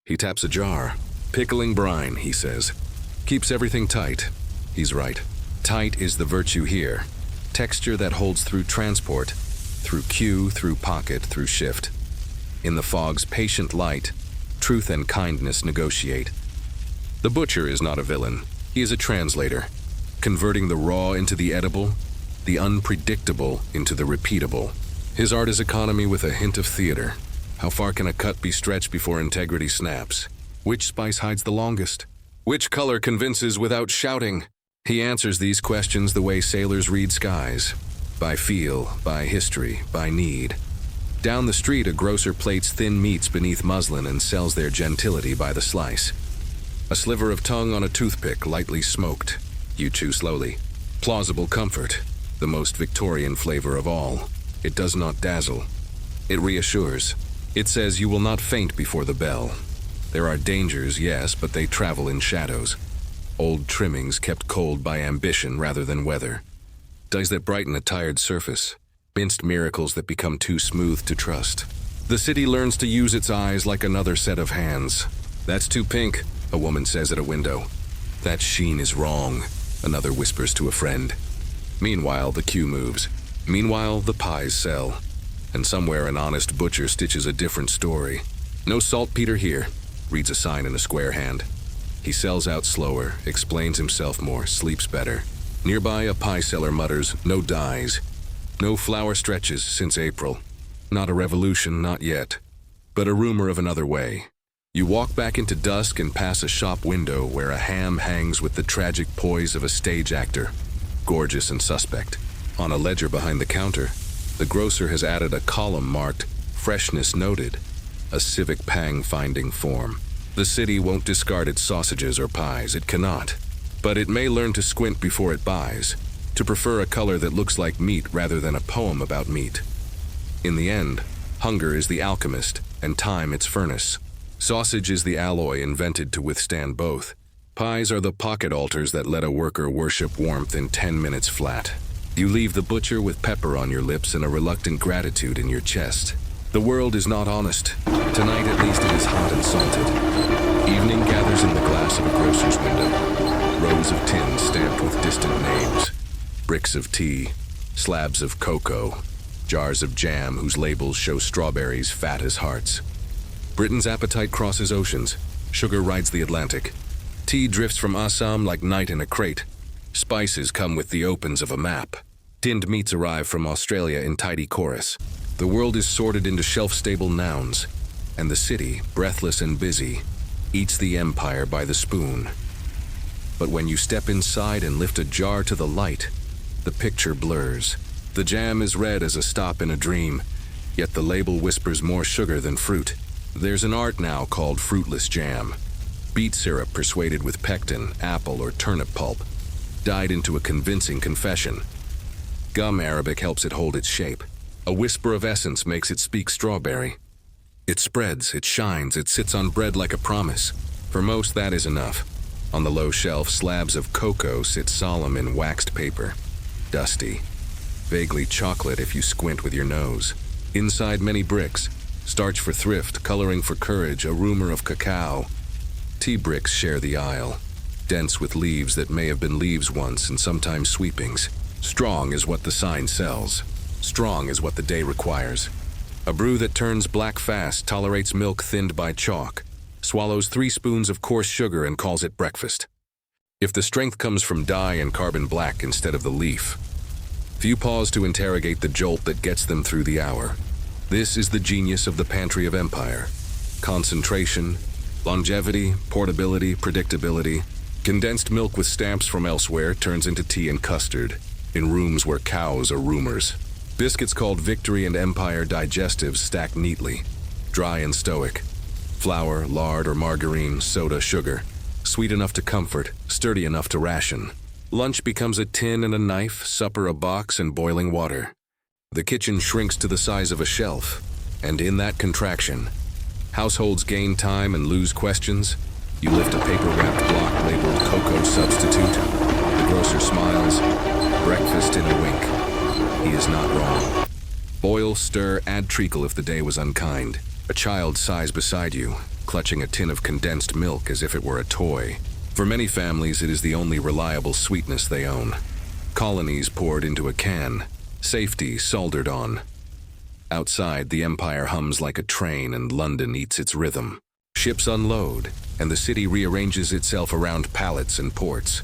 Speaker 1: He taps a jar. Pickling brine, he says. Keeps everything tight. He's right. Tight is the virtue here. Texture that holds through transport, through queue, through pocket, through shift. In the fog's patient light, truth and kindness negotiate. The butcher is not a villain. He is a translator, converting the raw into the edible, the unpredictable into the repeatable. His art is economy with a hint of theater. How far can a cut be stretched before integrity snaps? Which spice hides the longest? Which color convinces without shouting? He answers these questions the way sailors read skies. By feel, by history, by need. Down the street, a grocer plates thin meats beneath muslin and sells their gentility by the slice. A sliver of tongue on a toothpick, lightly smoked. You chew slowly. Plausible comfort, the most Victorian flavor of all. It does not dazzle. It reassures. It says you will not faint before the bell. There are dangers, yes, but they travel in shadows. Old trimmings kept cold by ambition rather than weather. Dyes that brighten a tired surface. Minced miracles that become too smooth to trust. The city learns to use its eyes like another set of hands. That's too pink, a woman says at a window. That sheen is wrong, another whispers to a friend. Meanwhile, the queue moves. Meanwhile, the pies sell. And somewhere an honest butcher stitches a different story. No saltpeter here, reads a sign in a square hand. He sells out slower, explains himself more, sleeps better. Nearby, a pie seller mutters, no dyes. No flour stretches since April. Not a revolution, not yet. But a rumor of another way. You walk back into dusk and pass a shop window where a ham hangs with the tragic poise of a stage actor. Gorgeous and suspect. On a ledger behind the counter, the grocer has added a column marked, freshness noted. A civic pang finding form. The city won't discard its sausages or pies, it cannot. But it may learn to squint before it buys, to prefer a color that looks like meat rather than a poem about meat. In the end, hunger is the alchemist, and time its furnace. Sausage is the alloy invented to withstand both. Pies are the pocket altars that let a worker worship warmth in 10 minutes flat. You leave the butcher with pepper on your lips and a reluctant gratitude in your chest. The world is not honest. Tonight at least it is hot and salted. Evening gathers in the glass of a grocer's window. Rows of tins stamped with distant names. Bricks of tea, slabs of cocoa, jars of jam whose labels show strawberries fat as hearts. Britain's appetite crosses oceans. Sugar rides the Atlantic. Tea drifts from Assam like night in a crate. Spices come with the opens of a map. Tinned meats arrive from Australia in tidy chorus. The world is sorted into shelf-stable nouns, and the city, breathless and busy, eats the empire by the spoon. But when you step inside and lift a jar to the light, the picture blurs. The jam is red as a stop in a dream, yet the label whispers more sugar than fruit. There's an art now called fruitless jam. Beet syrup persuaded with pectin, apple, or turnip pulp, dyed into a convincing confession. Gum Arabic helps it hold its shape. A whisper of essence makes it speak strawberry. It spreads, it shines, it sits on bread like a promise. For most, that is enough. On the low shelf, slabs of cocoa sit solemn in waxed paper. Dusty. vaguely chocolate if you squint with your nose. Inside many bricks, starch for thrift, coloring for courage, a rumor of cacao. Tea bricks share the aisle, dense with leaves that may have been leaves once and sometimes sweepings. Strong is what the sign sells. Strong is what the day requires. A brew that turns black fast, tolerates milk thinned by chalk, swallows 3 spoons of coarse sugar and calls it breakfast. If the strength comes from dye and carbon black instead of the leaf, few pause to interrogate the jolt that gets them through the hour. This is the genius of the pantry of empire. Concentration, longevity, portability, predictability. Condensed milk with stamps from elsewhere turns into tea and custard, in rooms where cows are rumors. Biscuits called Victory and Empire digestives stack neatly, dry and stoic. Flour, lard or margarine, soda, sugar. Sweet enough to comfort, sturdy enough to ration. Lunch becomes a tin and a knife, supper a box and boiling water. The kitchen shrinks to the size of a shelf, and in that contraction, households gain time and lose questions. You lift a paper-wrapped block labeled cocoa substitute. The grocer smiles. Breakfast in a wink. He is not wrong. Boil, stir, add treacle if the day was unkind. A child sighs beside you, clutching a tin of condensed milk as if it were a toy. For many families, it is the only reliable sweetness they own. Colonies poured into a can. Safety soldered on. Outside, the empire hums like a train and London eats its rhythm. Ships unload, and the city rearranges itself around pallets and ports.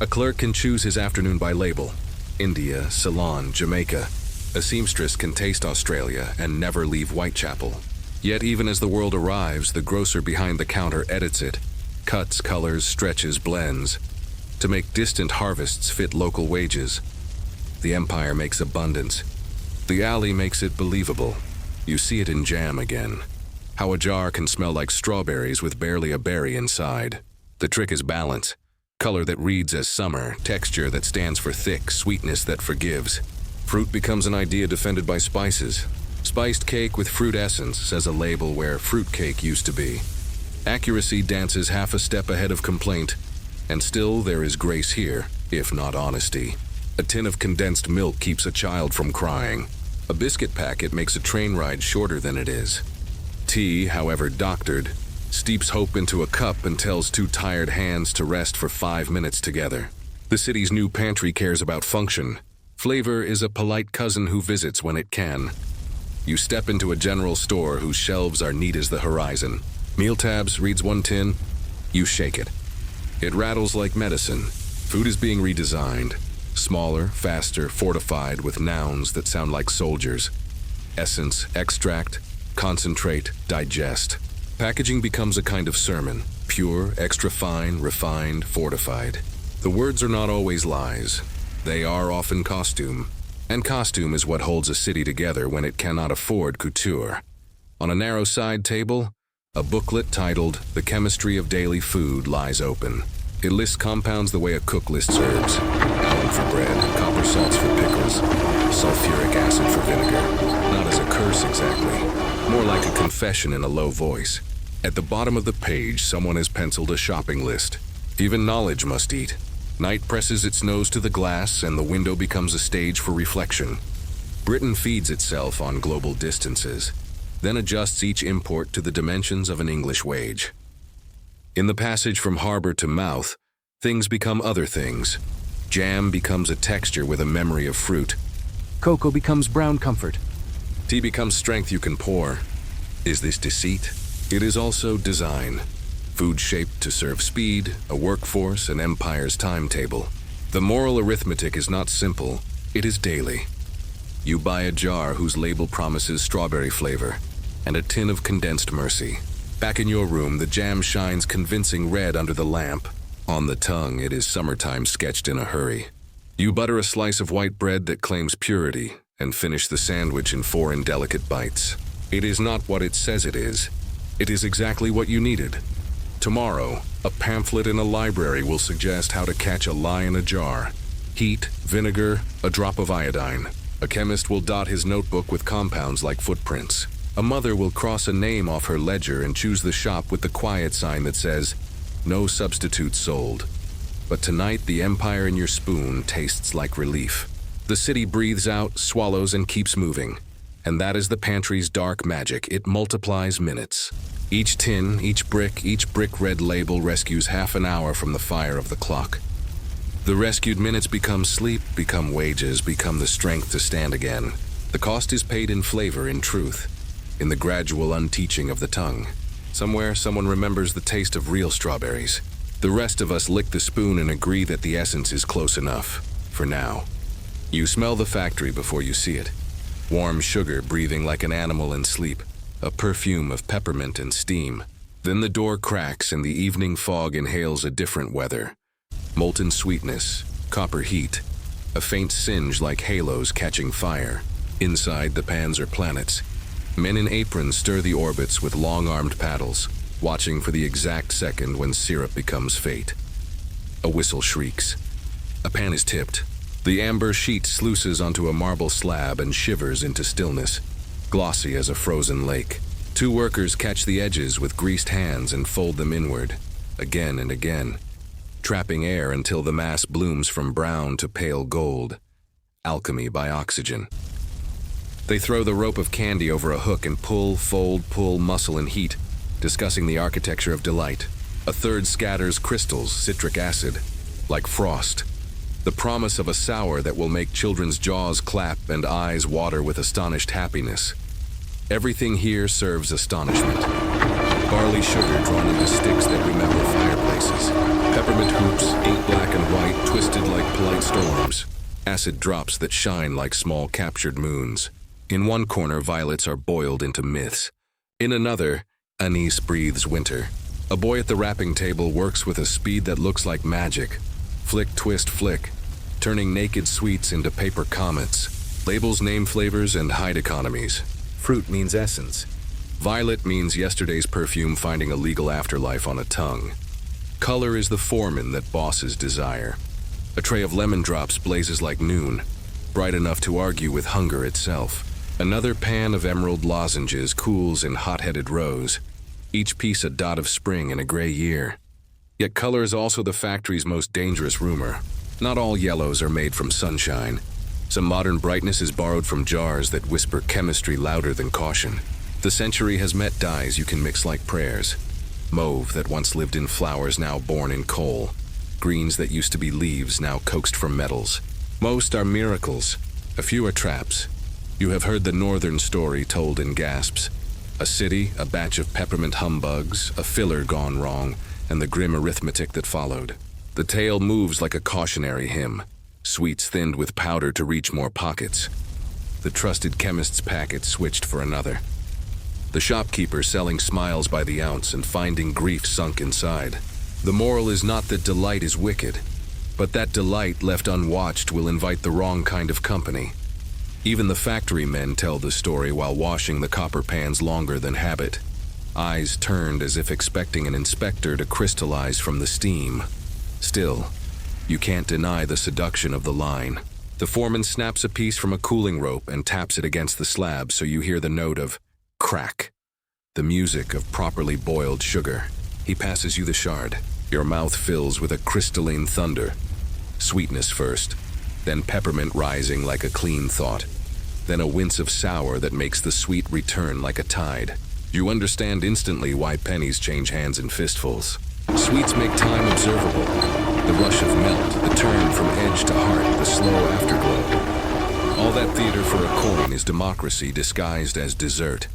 Speaker 1: A clerk can choose his afternoon by label. India, Ceylon, Jamaica. A seamstress can taste Australia and never leave Whitechapel. Yet even as the world arrives, the grocer behind the counter edits it. Cuts, colors, stretches, blends. To make distant harvests fit local wages. The empire makes abundance. The alley makes it believable. You see it in jam again. How a jar can smell like strawberries with barely a berry inside. The trick is balance. Color that reads as summer, texture that stands for thick, sweetness that forgives. Fruit becomes an idea defended by spices. Spiced cake with fruit essence says a label where fruit cake used to be. Accuracy dances half a step ahead of complaint, and still there is grace here, if not honesty. A tin of condensed milk keeps a child from crying. A biscuit packet makes a train ride shorter than it is. Tea, however doctored, steeps hope into a cup and tells 2 tired hands to rest for 5 minutes together. The city's new pantry cares about function. Flavor is a polite cousin who visits when it can. You step into a general store whose shelves are neat as the horizon. Meal tabs reads 1 tin. You shake it. It rattles like medicine. Food is being redesigned. Smaller, faster, fortified with nouns that sound like soldiers. Essence, extract, concentrate, digest. Packaging becomes a kind of sermon. Pure, extra fine, refined, fortified. The words are not always lies. They are often costume. And costume is what holds a city together when it cannot afford couture. On a narrow side table, a booklet titled The Chemistry of Daily Food lies open. It lists compounds the way a cook lists herbs. Alum for bread, copper salts for pickles, sulfuric acid for vinegar. Not as a curse exactly, more like a confession in a low voice. At the bottom of the page, someone has penciled a shopping list. Even knowledge must eat. Night presses its nose to the glass, and the window becomes a stage for reflection. Britain feeds itself on global distances, then adjusts each import to the dimensions of an English wage. In the passage from harbor to mouth, things become other things. Jam becomes a texture with a memory of fruit.
Speaker 2: Cocoa becomes brown comfort.
Speaker 1: Tea becomes strength you can pour. Is this deceit? It is also design. Food shaped to serve speed, a workforce, an empire's timetable. The moral arithmetic is not simple, it is daily. You buy a jar whose label promises strawberry flavor, and a tin of condensed mercy. Back in your room, the jam shines convincing red under the lamp. On the tongue, it is summertime sketched in a hurry. You butter a slice of white bread that claims purity, and finish the sandwich in 4 indelicate bites. It is not what it says it is. It is exactly what you needed. Tomorrow, a pamphlet in a library will suggest how to catch a lie in a jar. Heat, vinegar, a drop of iodine. A chemist will dot his notebook with compounds like footprints. A mother will cross a name off her ledger and choose the shop with the quiet sign that says, "No substitutes sold." But tonight, the empire in your spoon tastes like relief. The city breathes out, swallows, and keeps moving. And that is the pantry's dark magic. It multiplies minutes. Each tin, each brick red label rescues half an hour from the fire of the clock. The rescued minutes become sleep, become wages, become the strength to stand again. The cost is paid in flavor, in truth, in the gradual unteaching of the tongue. Somewhere, someone remembers the taste of real strawberries. The rest of us lick the spoon and agree that the essence is close enough, for now. You smell the factory before you see it. Warm sugar breathing like an animal in sleep, a perfume of peppermint and steam. Then the door cracks and the evening fog inhales a different weather. Molten sweetness, copper heat, a faint singe like halos catching fire. Inside, the pans are planets. Men in aprons stir the orbits with long-armed paddles, watching for the exact second when syrup becomes fate. A whistle shrieks. A pan is tipped. The amber sheet sluices onto a marble slab and shivers into stillness, glossy as a frozen lake. Two workers catch the edges with greased hands and fold them inward, again and again, trapping air until the mass blooms from brown to pale gold. Alchemy by oxygen. They throw the rope of candy over a hook and pull, fold, pull, muscle and heat, discussing the architecture of delight. A third scatters crystals, citric acid, like frost. The promise of a sour that will make children's jaws clap and eyes water with astonished happiness. Everything here serves astonishment. Barley sugar drawn into sticks that remember fireplaces. Peppermint hoops, ink black and white, twisted like polite storms. Acid drops that shine like small captured moons. In one corner, violets are boiled into myths. In another, anise breathes winter. A boy at the wrapping table works with a speed that looks like magic. Flick, twist, flick, turning naked sweets into paper comets. Labels name flavors and hide economies. Fruit means essence. Violet means yesterday's perfume finding a legal afterlife on a tongue. Color is the foreman that bosses desire. A tray of lemon drops blazes like noon, bright enough to argue with hunger itself. Another pan of emerald lozenges cools in hot-headed rows, each piece a dot of spring in a gray year. Yet color is also the factory's most dangerous rumor. Not all yellows are made from sunshine. Some modern brightness is borrowed from jars that whisper chemistry louder than caution. The century has met dyes you can mix like prayers. Mauve that once lived in flowers now born in coal. Greens that used to be leaves now coaxed from metals. Most are miracles, a few are traps. You have heard the northern story told in gasps. A city, a batch of peppermint humbugs, a filler gone wrong, and the grim arithmetic that followed. The tale moves like a cautionary hymn, sweets thinned with powder to reach more pockets. The trusted chemist's packet switched for another. The shopkeeper selling smiles by the ounce and finding grief sunk inside. The moral is not that delight is wicked, but that delight left unwatched will invite the wrong kind of company. Even the factory men tell the story while washing the copper pans longer than habit. Eyes turned as if expecting an inspector to crystallize from the steam. Still, you can't deny the seduction of the line. The foreman snaps a piece from a cooling rope and taps it against the slab so you hear the note of crack, the music of properly boiled sugar. He passes you the shard. Your mouth fills with a crystalline thunder. Sweetness first, then peppermint rising like a clean thought, then a wince of sour that makes the sweet return like a tide. You understand instantly why pennies change hands in fistfuls. Sweets make time observable. The rush of melt, the turn from edge to heart, the slow afterglow. All that theater for a coin is democracy disguised as dessert.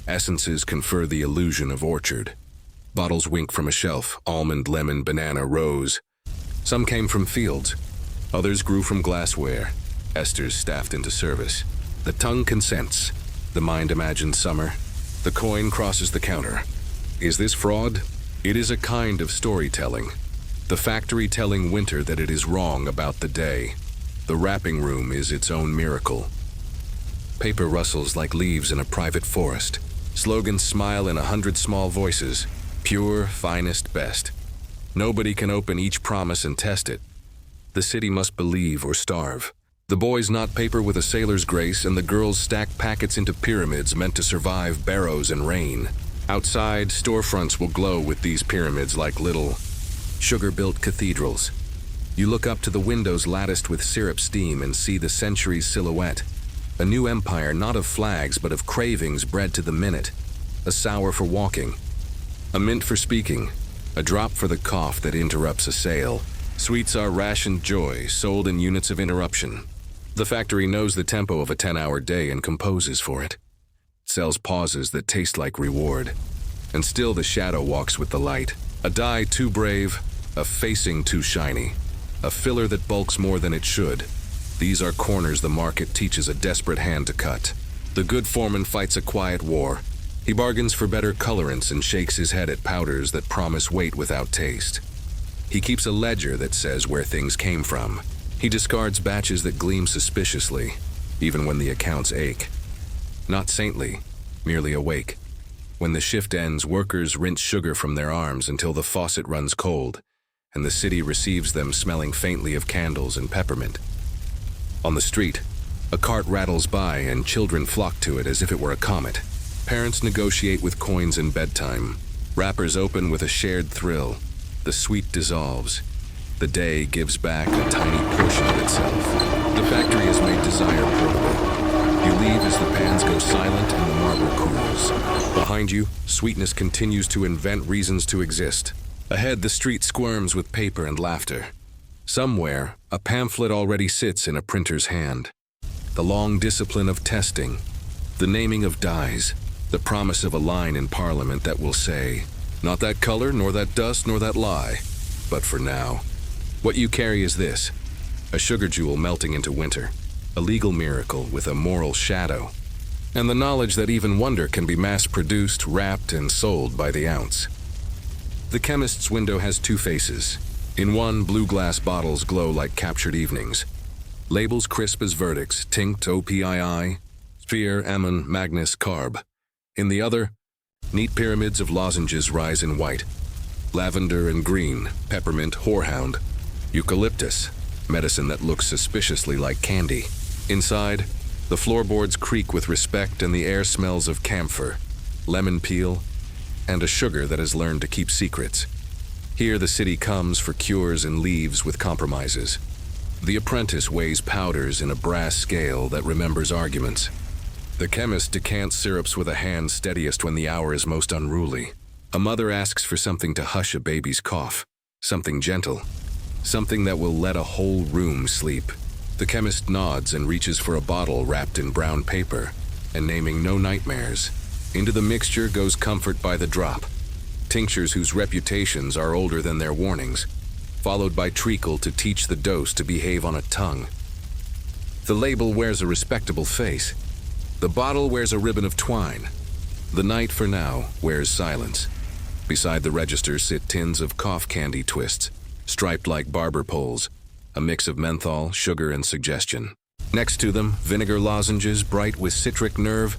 Speaker 1: Essences confer the illusion of orchard. Bottles wink from a shelf, almond, lemon, banana, rose. Some came from fields. Others grew from glassware, esters staffed into service. The tongue consents. The mind imagines summer. The coin crosses the counter. Is this fraud? It is a kind of storytelling. The factory telling winter that it is wrong about the day. The wrapping room is its own miracle. Paper rustles like leaves in a private forest. Slogans smile in 100 small voices. Pure, finest, best. Nobody can open each promise and test it. The city must believe or starve. The boys knot paper with a sailor's grace, and the girls stack packets into pyramids meant to survive barrows and rain. Outside, storefronts will glow with these pyramids like little sugar-built cathedrals. You look up to the windows latticed with syrup steam and see the century's silhouette. A new empire not of flags but of cravings bred to the minute. A sour for walking, a mint for speaking, a drop for the cough that interrupts a sale. Sweets are rationed joy, sold in units of interruption. The factory knows the tempo of a 10-hour day and composes for it. It sells pauses that taste like reward. And still the shadow walks with the light. A die too brave, a facing too shiny, a filler that bulks more than it should. These are corners the market teaches a desperate hand to cut. The good foreman fights a quiet war. He bargains for better colorants and shakes his head at powders that promise weight without taste. He keeps a ledger that says where things came from. He discards batches that gleam suspiciously, even when the accounts ache. Not saintly, merely awake. When the shift ends, workers rinse sugar from their arms until the faucet runs cold, and the city receives them smelling faintly of candles and peppermint. On the street, a cart rattles by and children flock to it as if it were a comet. Parents negotiate with coins in bedtime. Wrappers open with a shared thrill. The sweet dissolves. The day gives back a tiny portion of itself. The factory has made desire portable. You leave as the pans go silent and the marble cools. Behind you, sweetness continues to invent reasons to exist. Ahead, the street squirms with paper and laughter. Somewhere, a pamphlet already sits in a printer's hand. The long discipline of testing, the naming of dyes, the promise of a line in Parliament that will say, "Not that color, nor that dust, nor that lie." But for now, what you carry is this: a sugar jewel melting into winter, a legal miracle with a moral shadow, and the knowledge that even wonder can be mass-produced, wrapped, and sold by the ounce. The chemist's window has two faces. In one, blue glass bottles glow like captured evenings. Labels crisp as verdicts, tinct OPII, sphere, ammon, magnus, carb. In the other, neat pyramids of lozenges rise in white. Lavender and green, peppermint, horehound, eucalyptus, medicine that looks suspiciously like candy. Inside, the floorboards creak with respect and the air smells of camphor, lemon peel, and a sugar that has learned to keep secrets. Here the city comes for cures and leaves with compromises. The apprentice weighs powders in a brass scale that remembers arguments. The chemist decants syrups with a hand steadiest when the hour is most unruly. A mother asks for something to hush a baby's cough, something gentle, something that will let a whole room sleep. The chemist nods and reaches for a bottle wrapped in brown paper and naming no nightmares. Into the mixture goes comfort by the drop, tinctures whose reputations are older than their warnings, followed by treacle to teach the dose to behave on a tongue. The label wears a respectable face. The bottle wears a ribbon of twine. The night, for now, wears silence. Beside the register sit tins of cough candy twists, striped like barber poles, a mix of menthol, sugar, and suggestion. Next to them, vinegar lozenges bright with citric nerve,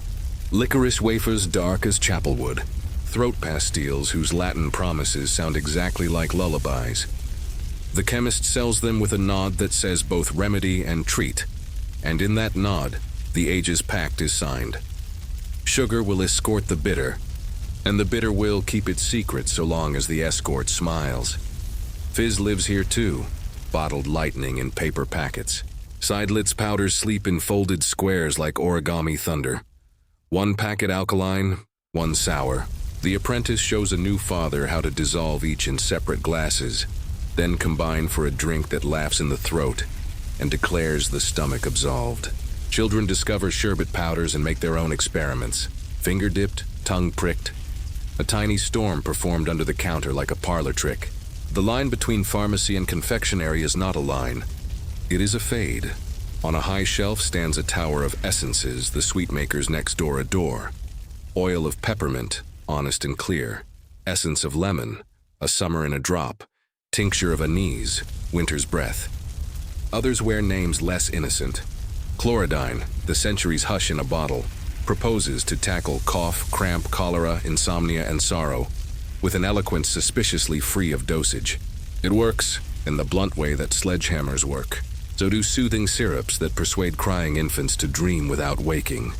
Speaker 1: licorice wafers dark as chapelwood, throat pastilles whose Latin promises sound exactly like lullabies. The chemist sells them with a nod that says both remedy and treat, and in that nod, the age's pact is signed. Sugar will escort the bitter, and the bitter will keep its secret so long as the escort smiles. Fizz lives here too, bottled lightning in paper packets. Seidlitz powders sleep in folded squares like origami thunder. One packet alkaline, one sour. The apprentice shows a new father how to dissolve each in separate glasses, then combine for a drink that laughs in the throat and declares the stomach absolved. Children discover sherbet powders and make their own experiments. Finger-dipped, tongue-pricked. A tiny storm performed under the counter like a parlor trick. The line between pharmacy and confectionery is not a line. It is a fade. On a high shelf stands a tower of essences the sweet makers next door adore. Oil of peppermint, honest and clear. Essence of lemon, a summer in a drop. Tincture of anise, winter's breath. Others wear names less innocent. Chlorodyne, the century's hush in a bottle, proposes to tackle cough, cramp, cholera, insomnia, and sorrow with an eloquence suspiciously free of dosage. It works in the blunt way that sledgehammers work. So do soothing syrups that persuade crying infants to dream without waking.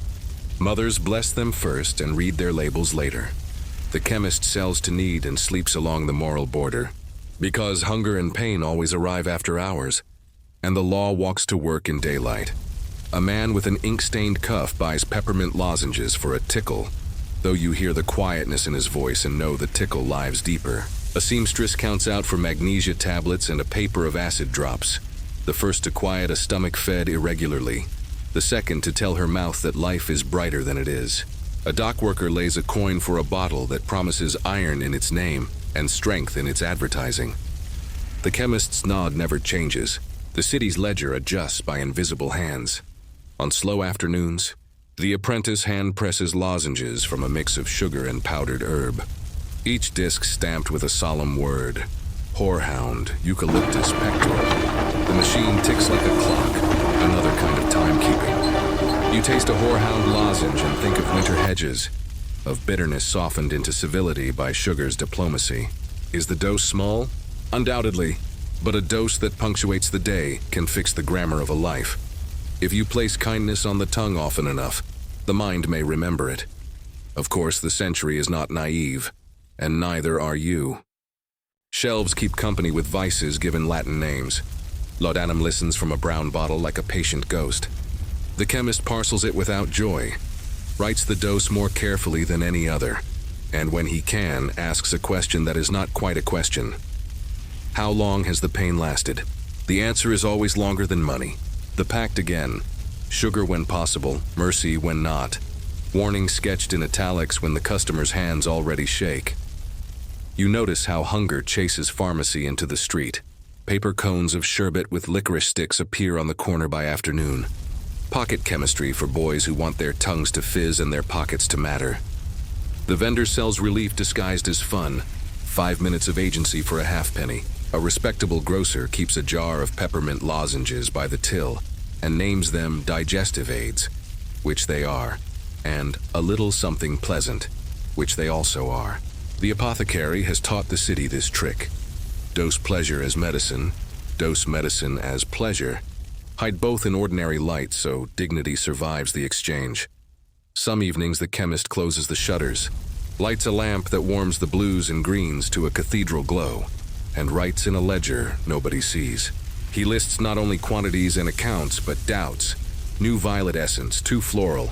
Speaker 1: Mothers bless them first and read their labels later. The chemist sells to need and sleeps along the moral border. Because hunger and pain always arrive after hours, and the law walks to work in daylight. A man with an ink-stained cuff buys peppermint lozenges for a tickle, though you hear the quietness in his voice and know the tickle lives deeper. A seamstress counts out for magnesia tablets and a paper of acid drops, the first to quiet a stomach fed irregularly, the second to tell her mouth that life is brighter than it is. A dock worker lays a coin for a bottle that promises iron in its name and strength in its advertising. The chemist's nod never changes. The city's ledger adjusts by invisible hands. On slow afternoons, the apprentice hand presses lozenges from a mix of sugar and powdered herb. Each disc stamped with a solemn word: whorehound, eucalyptus pectoral. The machine ticks like a clock, another kind of timekeeping. You taste a whorehound lozenge and think of winter hedges, of bitterness softened into civility by sugar's diplomacy. Is the dose small? Undoubtedly, but a dose that punctuates the day can fix the grammar of a life. If you place kindness on the tongue often enough, the mind may remember it. Of course, the century is not naive, and neither are you. Shelves keep company with vices given Latin names. Laudanum listens from a brown bottle like a patient ghost. The chemist parcels it without joy, writes the dose more carefully than any other, and when he can, asks a question that is not quite a question. How long has the pain lasted? The answer is always longer than money. The pact again. Sugar when possible, mercy when not. Warning sketched in italics when the customer's hands already shake. You notice how hunger chases pharmacy into the street. Paper cones of sherbet with licorice sticks appear on the corner by afternoon. Pocket chemistry for boys who want their tongues to fizz and their pockets to matter. The vendor sells relief disguised as fun. 5 minutes of agency for a halfpenny. A respectable grocer keeps a jar of peppermint lozenges by the till and names them digestive aids, which they are, and a little something pleasant, which they also are. The apothecary has taught the city this trick. Dose pleasure as medicine, dose medicine as pleasure. Hide both in ordinary light so dignity survives the exchange. Some evenings the chemist closes the shutters, lights a lamp that warms the blues and greens to a cathedral glow, and writes in a ledger nobody sees. He lists not only quantities and accounts, but doubts. New violet essence, too floral.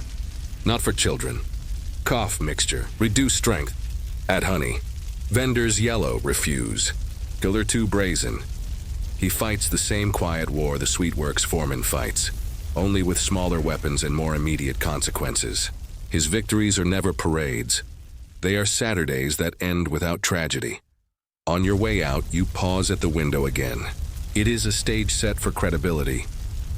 Speaker 1: Not for children. Cough mixture, reduced strength. Add honey. Vendors yellow, refuse. Killer too brazen. He fights the same quiet war the Sweetworks foreman fights, only with smaller weapons and more immediate consequences. His victories are never parades. They are Saturdays that end without tragedy. On your way out, you pause at the window again. It is a stage set for credibility.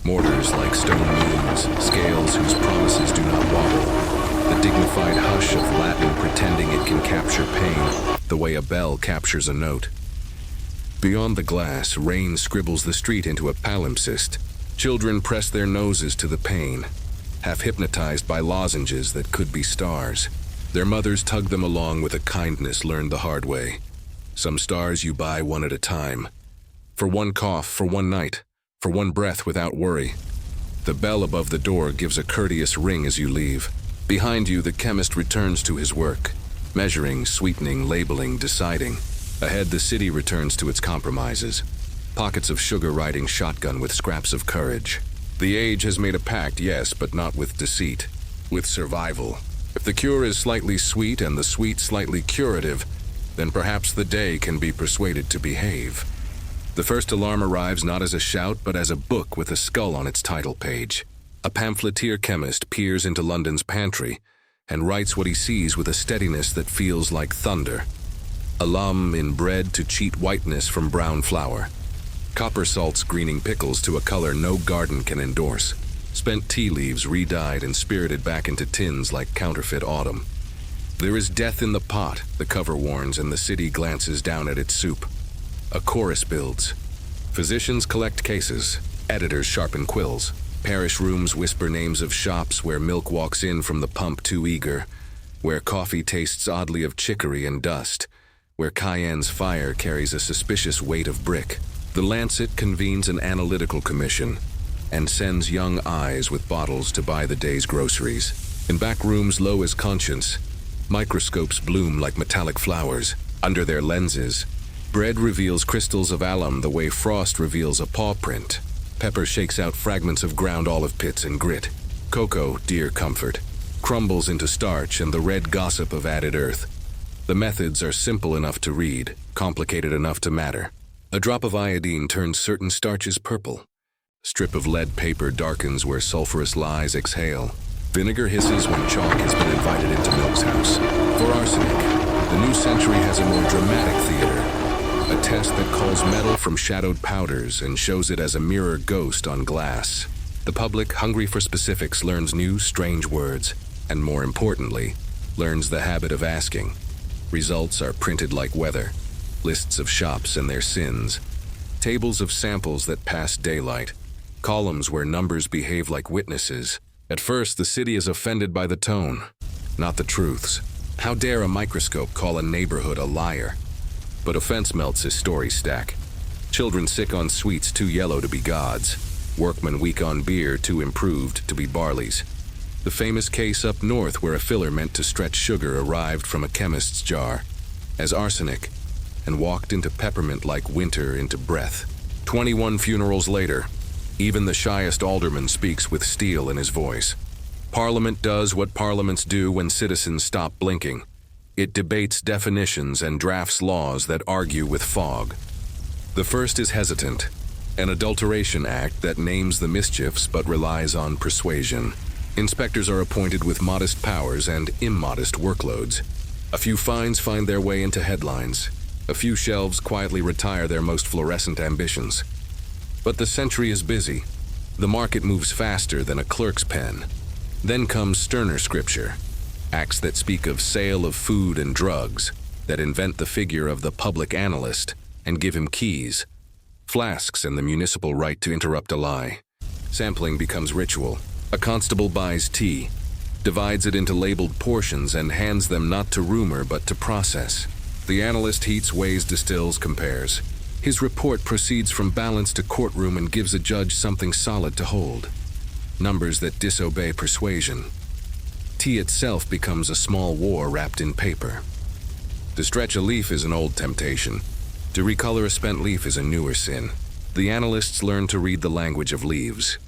Speaker 1: Mortars like stone moons, scales whose promises do not wobble. The dignified hush of Latin pretending it can capture pain, the way a bell captures a note. Beyond the glass, rain scribbles the street into a palimpsest. Children press their noses to the pain, half hypnotized by lozenges that could be stars. Their mothers tug them along with a kindness learned the hard way. Some stars you buy one at a time. For one cough, for one night, for one breath without worry. The bell above the door gives a courteous ring as you leave. Behind you, the chemist returns to his work, measuring, sweetening, labeling, deciding. Ahead, the city returns to its compromises. Pockets of sugar riding shotgun with scraps of courage. The age has made a pact, yes, but not with deceit. With survival. If the cure is slightly sweet and the sweet slightly curative, then perhaps the day can be persuaded to behave. The first alarm arrives not as a shout, but as a book with a skull on its title page. A pamphleteer chemist peers into London's pantry and writes what he sees with a steadiness that feels like thunder. Alum in bread to cheat whiteness from brown flour. Copper salts greening pickles to a color no garden can endorse. Spent tea leaves re-dyed and spirited back into tins like counterfeit autumn. There is death in the pot, the cover warns, and the city glances down at its soup. A chorus builds. Physicians collect cases. Editors sharpen quills. Parish rooms whisper names of shops where milk walks in from the pump too eager, where coffee tastes oddly of chicory and dust, where Cayenne's fire carries a suspicious weight of brick. The Lancet convenes an analytical commission and sends young eyes with bottles to buy the day's groceries. In back rooms low as conscience, microscopes bloom like metallic flowers. Under their lenses, Bread reveals crystals of alum the way frost reveals a paw print. Pepper shakes out fragments of ground olive pits and grit. Cocoa, dear comfort, crumbles into starch and the red gossip of added earth. The methods are simple enough to read, complicated enough to matter. A drop of iodine turns certain starches purple. Strip of lead paper darkens where sulfurous lies exhale. Vinegar hisses when chalk has been invited into milk's house. For arsenic, the new century has a more dramatic theater. A test that calls metal from shadowed powders and shows it as a mirror ghost on glass. The public, hungry for specifics, learns new, strange words, and more importantly, learns the habit of asking. Results are printed like weather. Lists of shops and their sins. Tables of samples that pass daylight. Columns where numbers behave like witnesses. At first, the city is offended by the tone, not the truths. How dare a microscope call a neighborhood a liar? But offense melts his story stack. Children sick on sweets too yellow to be gods. Workmen weak on beer too improved to be barleys. The famous case up north where a filler meant to stretch sugar arrived from a chemist's jar as arsenic and walked into peppermint like winter into breath. 21 funerals later, even the shyest alderman speaks with steel in his voice. Parliament does what parliaments do when citizens stop blinking. It debates definitions and drafts laws that argue with fog. The first is hesitant, an adulteration act that names the mischiefs but relies on persuasion. Inspectors are appointed with modest powers and immodest workloads. A few fines find their way into headlines. A few shelves quietly retire their most fluorescent ambitions. But the century is busy. The market moves faster than a clerk's pen. Then comes sterner scripture, acts that speak of sale of food and drugs, that invent the figure of the public analyst and give him keys, flasks and the municipal right to interrupt a lie. Sampling becomes ritual. A constable buys tea, divides it into labeled portions and hands them not to rumor but to process. The analyst heats, weighs, distills, compares. His report proceeds from balance to courtroom and gives a judge something solid to hold. Numbers that disobey persuasion. Tea itself becomes a small war wrapped in paper. To stretch a leaf is an old temptation. To recolor a spent leaf is a newer sin. The analysts learn to read the language of leaves.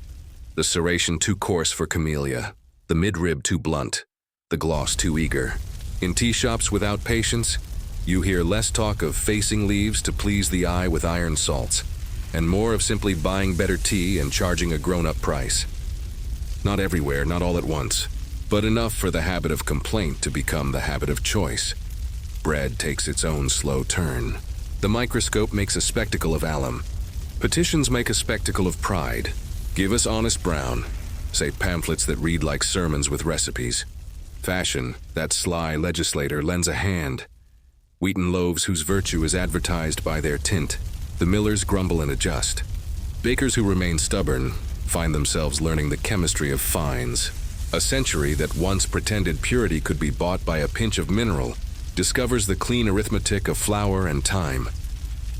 Speaker 1: The serration too coarse for camellia, the midrib too blunt, the gloss too eager. In tea shops without patience, you hear less talk of facing leaves to please the eye with iron salts, and more of simply buying better tea and charging a grown-up price. Not everywhere, not all at once, but enough for the habit of complaint to become the habit of choice. Bread takes its own slow turn. The microscope makes a spectacle of alum. Petitions make a spectacle of pride. Give us honest brown, say pamphlets that read like sermons with recipes. Fashion, that sly legislator, lends a hand. Wheaten loaves whose virtue is advertised by their tint. The millers grumble and adjust. Bakers who remain stubborn find themselves learning the chemistry of fines. A century that once pretended purity could be bought by a pinch of mineral discovers the clean arithmetic of flour and time.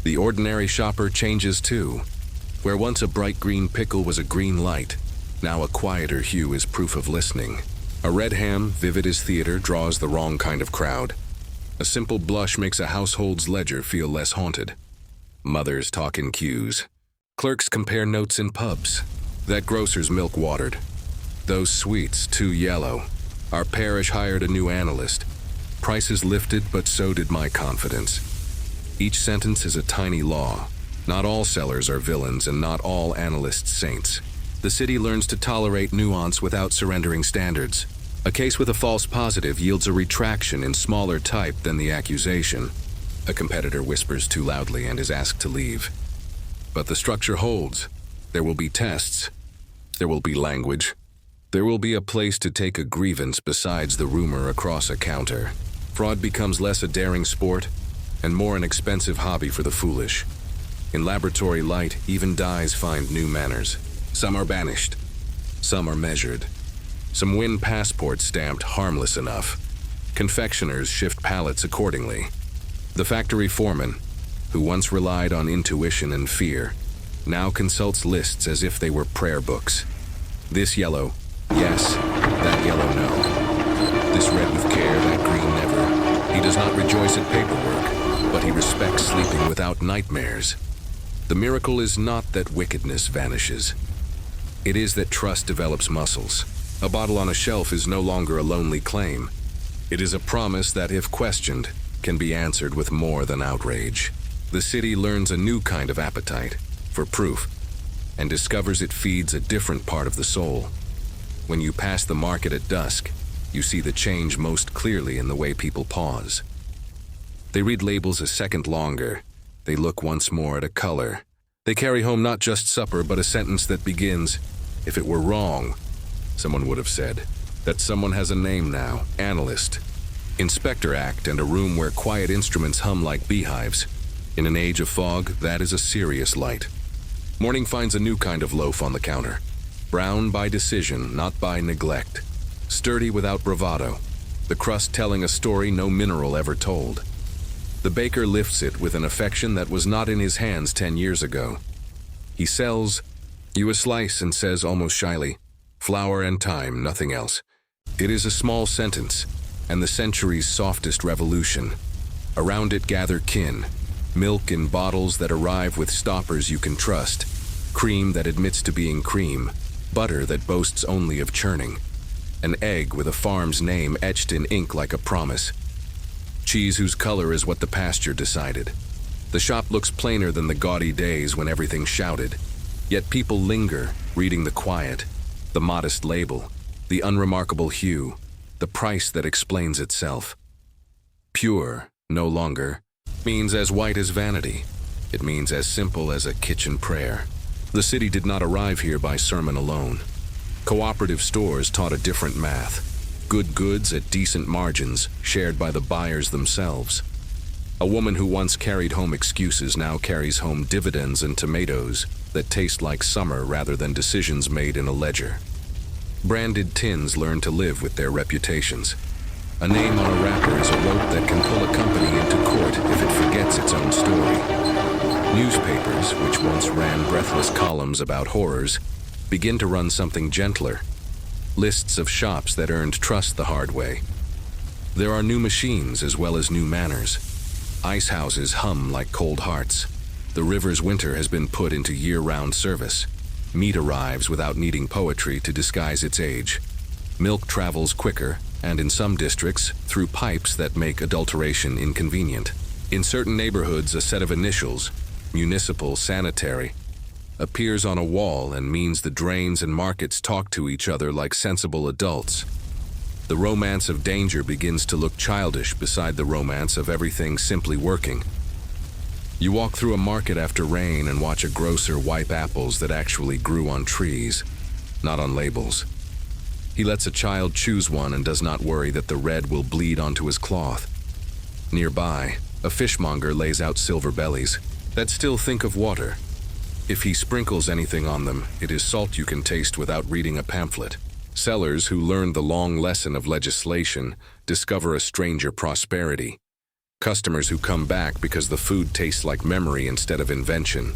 Speaker 1: The ordinary shopper changes too. Where once a bright green pickle was a green light, now a quieter hue is proof of listening. A red ham, vivid as theater, draws the wrong kind of crowd. A simple blush makes a household's ledger feel less haunted. Mothers talk in queues. Clerks compare notes in pubs. That grocer's milk watered. Those sweets too yellow. Our parish hired a new analyst. Prices lifted, but so did my confidence. Each sentence is a tiny law. Not all sellers are villains and not all analysts saints. The city learns to tolerate nuance without surrendering standards. A case with a false positive yields a retraction in smaller type than the accusation. A competitor whispers too loudly and is asked to leave. But the structure holds. There will be tests. There will be language. There will be a place to take a grievance besides the rumor across a counter. Fraud becomes less a daring sport and more an expensive hobby for the foolish. In laboratory light, even dyes find new manners. Some are banished. Some are measured. Some win passports stamped harmless enough. Confectioners shift palates accordingly. The factory foreman, who once relied on intuition and fear, now consults lists as if they were prayer books. This yellow, yes. That yellow, no. This red with care, that green never. He does not rejoice at paperwork. but he respects sleeping without nightmares. The miracle is not that wickedness vanishes. It is that trust develops muscles. A bottle on a shelf is no longer a lonely claim. It is a promise that, if questioned, can be answered with more than outrage. The city learns a new kind of appetite for proof, and discovers it feeds a different part of the soul. When you pass the market at dusk, you see the change most clearly in the way people pause. They read labels a second longer. They look once more at a color. They carry home not just supper, but a sentence that begins, "If it were wrong," someone would have said. That someone has a name now: analyst, inspector act, and a room where quiet instruments hum like beehives. In an age of fog, that is a serious light. Morning finds a new kind of loaf on the counter. Brown by decision, not by neglect. Sturdy without bravado. The crust telling a story no mineral ever told. The baker lifts it with an affection that was not in his hands 10 years ago. He sells you a slice and says almost shyly, "Flour and time, nothing else." It is a small sentence, and the century's softest revolution. Around it gather kin. Milk in bottles that arrive with stoppers you can trust. Cream that admits to being cream. Butter that boasts only of churning. An egg with a farm's name etched in ink like a promise. Cheese whose color is what the pasture decided. The shop looks plainer than the gaudy days when everything shouted. Yet people linger, reading the quiet, the modest label, the unremarkable hue, the price that explains itself. Pure, no longer, means as white as vanity. It means as simple as a kitchen prayer. The city did not arrive here by sermon alone. Cooperative stores taught a different math. Good goods at decent margins, shared by the buyers themselves. A woman who once carried home excuses now carries home dividends and tomatoes that taste like summer rather than decisions made in a ledger. Branded tins learn to live with their reputations. A name on a wrapper is a rope that can pull a company into court if it forgets its own story. Newspapers, which once ran breathless columns about horrors, begin to run something gentler. Lists of shops that earned trust the hard way. There are new machines as well as new manners. Ice houses hum like cold hearts. The river's winter has been put into year-round service. Meat arrives without needing poetry to disguise its age. Milk travels quicker, and in some districts, through pipes that make adulteration inconvenient. In certain neighborhoods, a set of initials, municipal sanitary, appears on a wall and means the drains and markets talk to each other like sensible adults. The romance of danger begins to look childish beside the romance of everything simply working. You walk through a market after rain and watch a grocer wipe apples that actually grew on trees, not on labels. He lets a child choose one and does not worry that the red will bleed onto his cloth. Nearby, a fishmonger lays out silver bellies that still think of water. If he sprinkles anything on them, it is salt you can taste without reading a pamphlet. Sellers who learned the long lesson of legislation discover a stranger prosperity. Customers who come back because the food tastes like memory instead of invention.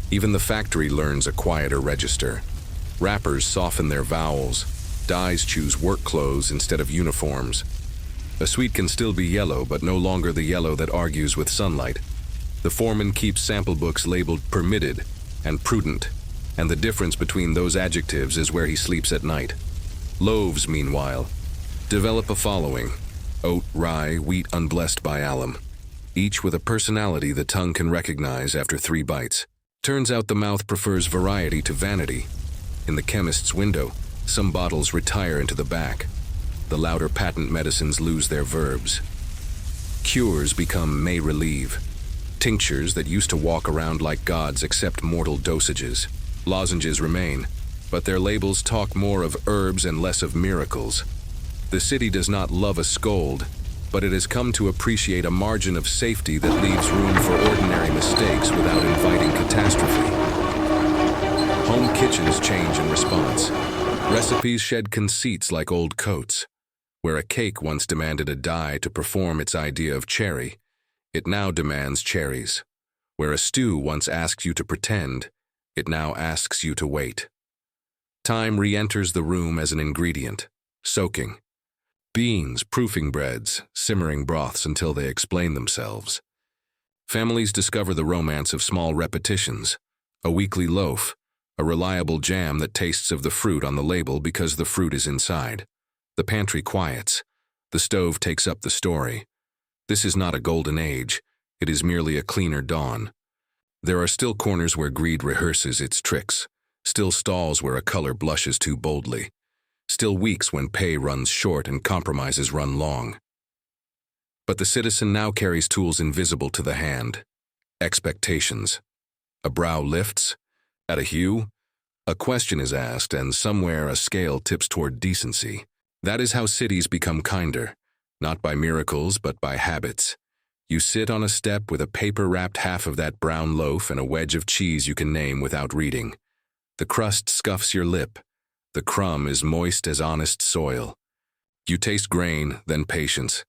Speaker 1: Even the factory learns a quieter register. Wrappers soften their vowels. Dyes choose work clothes instead of uniforms. A sweet can still be yellow, but no longer the yellow that argues with sunlight. The foreman keeps sample books labeled permitted and prudent, and the difference between those adjectives is where he sleeps at night. Loaves, meanwhile, develop a following: oat, rye, wheat unblessed by alum. Each with a personality the tongue can recognize after 3 bites. Turns out the mouth prefers variety to vanity. In the chemist's window, some bottles retire into the back. The louder patent medicines lose their verbs. Cures become may relieve. Tinctures that used to walk around like gods accept mortal dosages. Lozenges remain, but their labels talk more of herbs and less of miracles. The city does not love a scold, but it has come to appreciate a margin of safety that leaves room for ordinary mistakes without inviting catastrophe. Home kitchens change in response. Recipes shed conceits like old coats. Where a cake once demanded a die to perform its idea of cherry, it now demands cherries. Where a stew once asked you to pretend, it now asks you to wait. Time re-enters the room as an ingredient, soaking. Beans, proofing breads, simmering broths until they explain themselves. Families discover the romance of small repetitions. A weekly loaf, a reliable jam that tastes of the fruit on the label because the fruit is inside. The pantry quiets. The stove takes up the story. This is not a golden age. It is merely a cleaner dawn. There are still corners where greed rehearses its tricks. Still stalls where a color blushes too boldly. Still weeks when pay runs short and compromises run long. But the citizen now carries tools invisible to the hand. Expectations. A brow lifts. At a hue, a question is asked, and somewhere a scale tips toward decency. That is how cities become kinder, not by miracles but by habits. You sit on a step with a paper-wrapped half of that brown loaf and a wedge of cheese you can name without reading. The crust scuffs your lip. The crumb is moist as honest soil. You taste grain, then patience,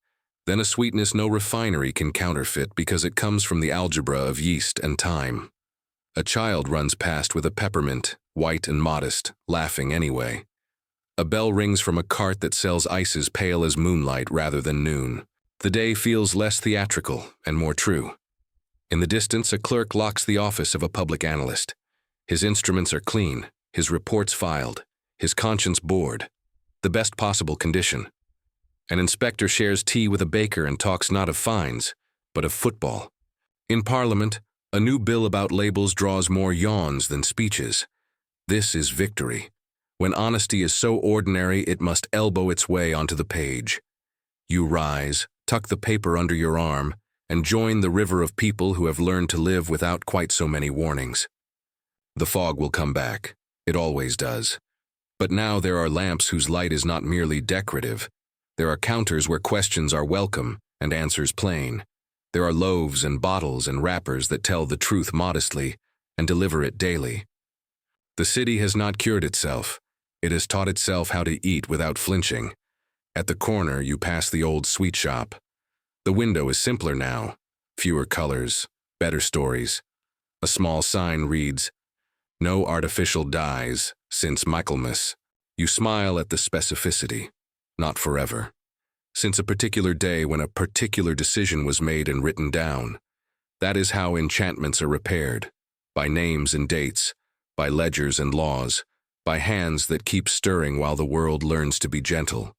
Speaker 1: then a sweetness no refinery can counterfeit because it comes from the algebra of yeast and time. A child runs past with a peppermint, white and modest, laughing anyway. A bell rings from a cart that sells ices pale as moonlight rather than noon. The day feels less theatrical and more true. In the distance, a clerk locks the office of a public analyst. His instruments are clean, his reports filed, his conscience bored, the best possible condition. An inspector shares tea with a baker and talks not of fines, but of football. In Parliament, a new bill about labels draws more yawns than speeches. This is victory. When honesty is so ordinary it must elbow its way onto the page. You rise, tuck the paper under your arm, and join the river of people who have learned to live without quite so many warnings. The fog will come back. It always does. But now there are lamps whose light is not merely decorative. There are counters where questions are welcome and answers plain. There are loaves and bottles and wrappers that tell the truth modestly and deliver it daily. The city has not cured itself. It has taught itself how to eat without flinching. At the corner, you pass the old sweet shop. The window is simpler now. Fewer colors, better stories. A small sign reads, "No artificial dyes since Michaelmas." You smile at the specificity. Not forever. Since a particular day when a particular decision was made and written down. That is how enchantments are repaired. By names and dates. By ledgers and laws. By hands that keep stirring while the world learns to be gentle.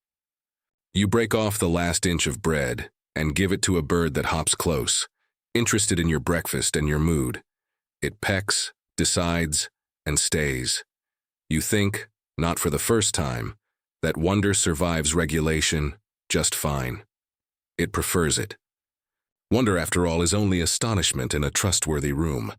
Speaker 1: You break off the last inch of bread and give it to a bird that hops close, interested in your breakfast and your mood. It pecks, decides, and stays. You think, not for the first time, that wonder survives regulation just fine. It prefers it. Wonder, after all, is only astonishment in a trustworthy room.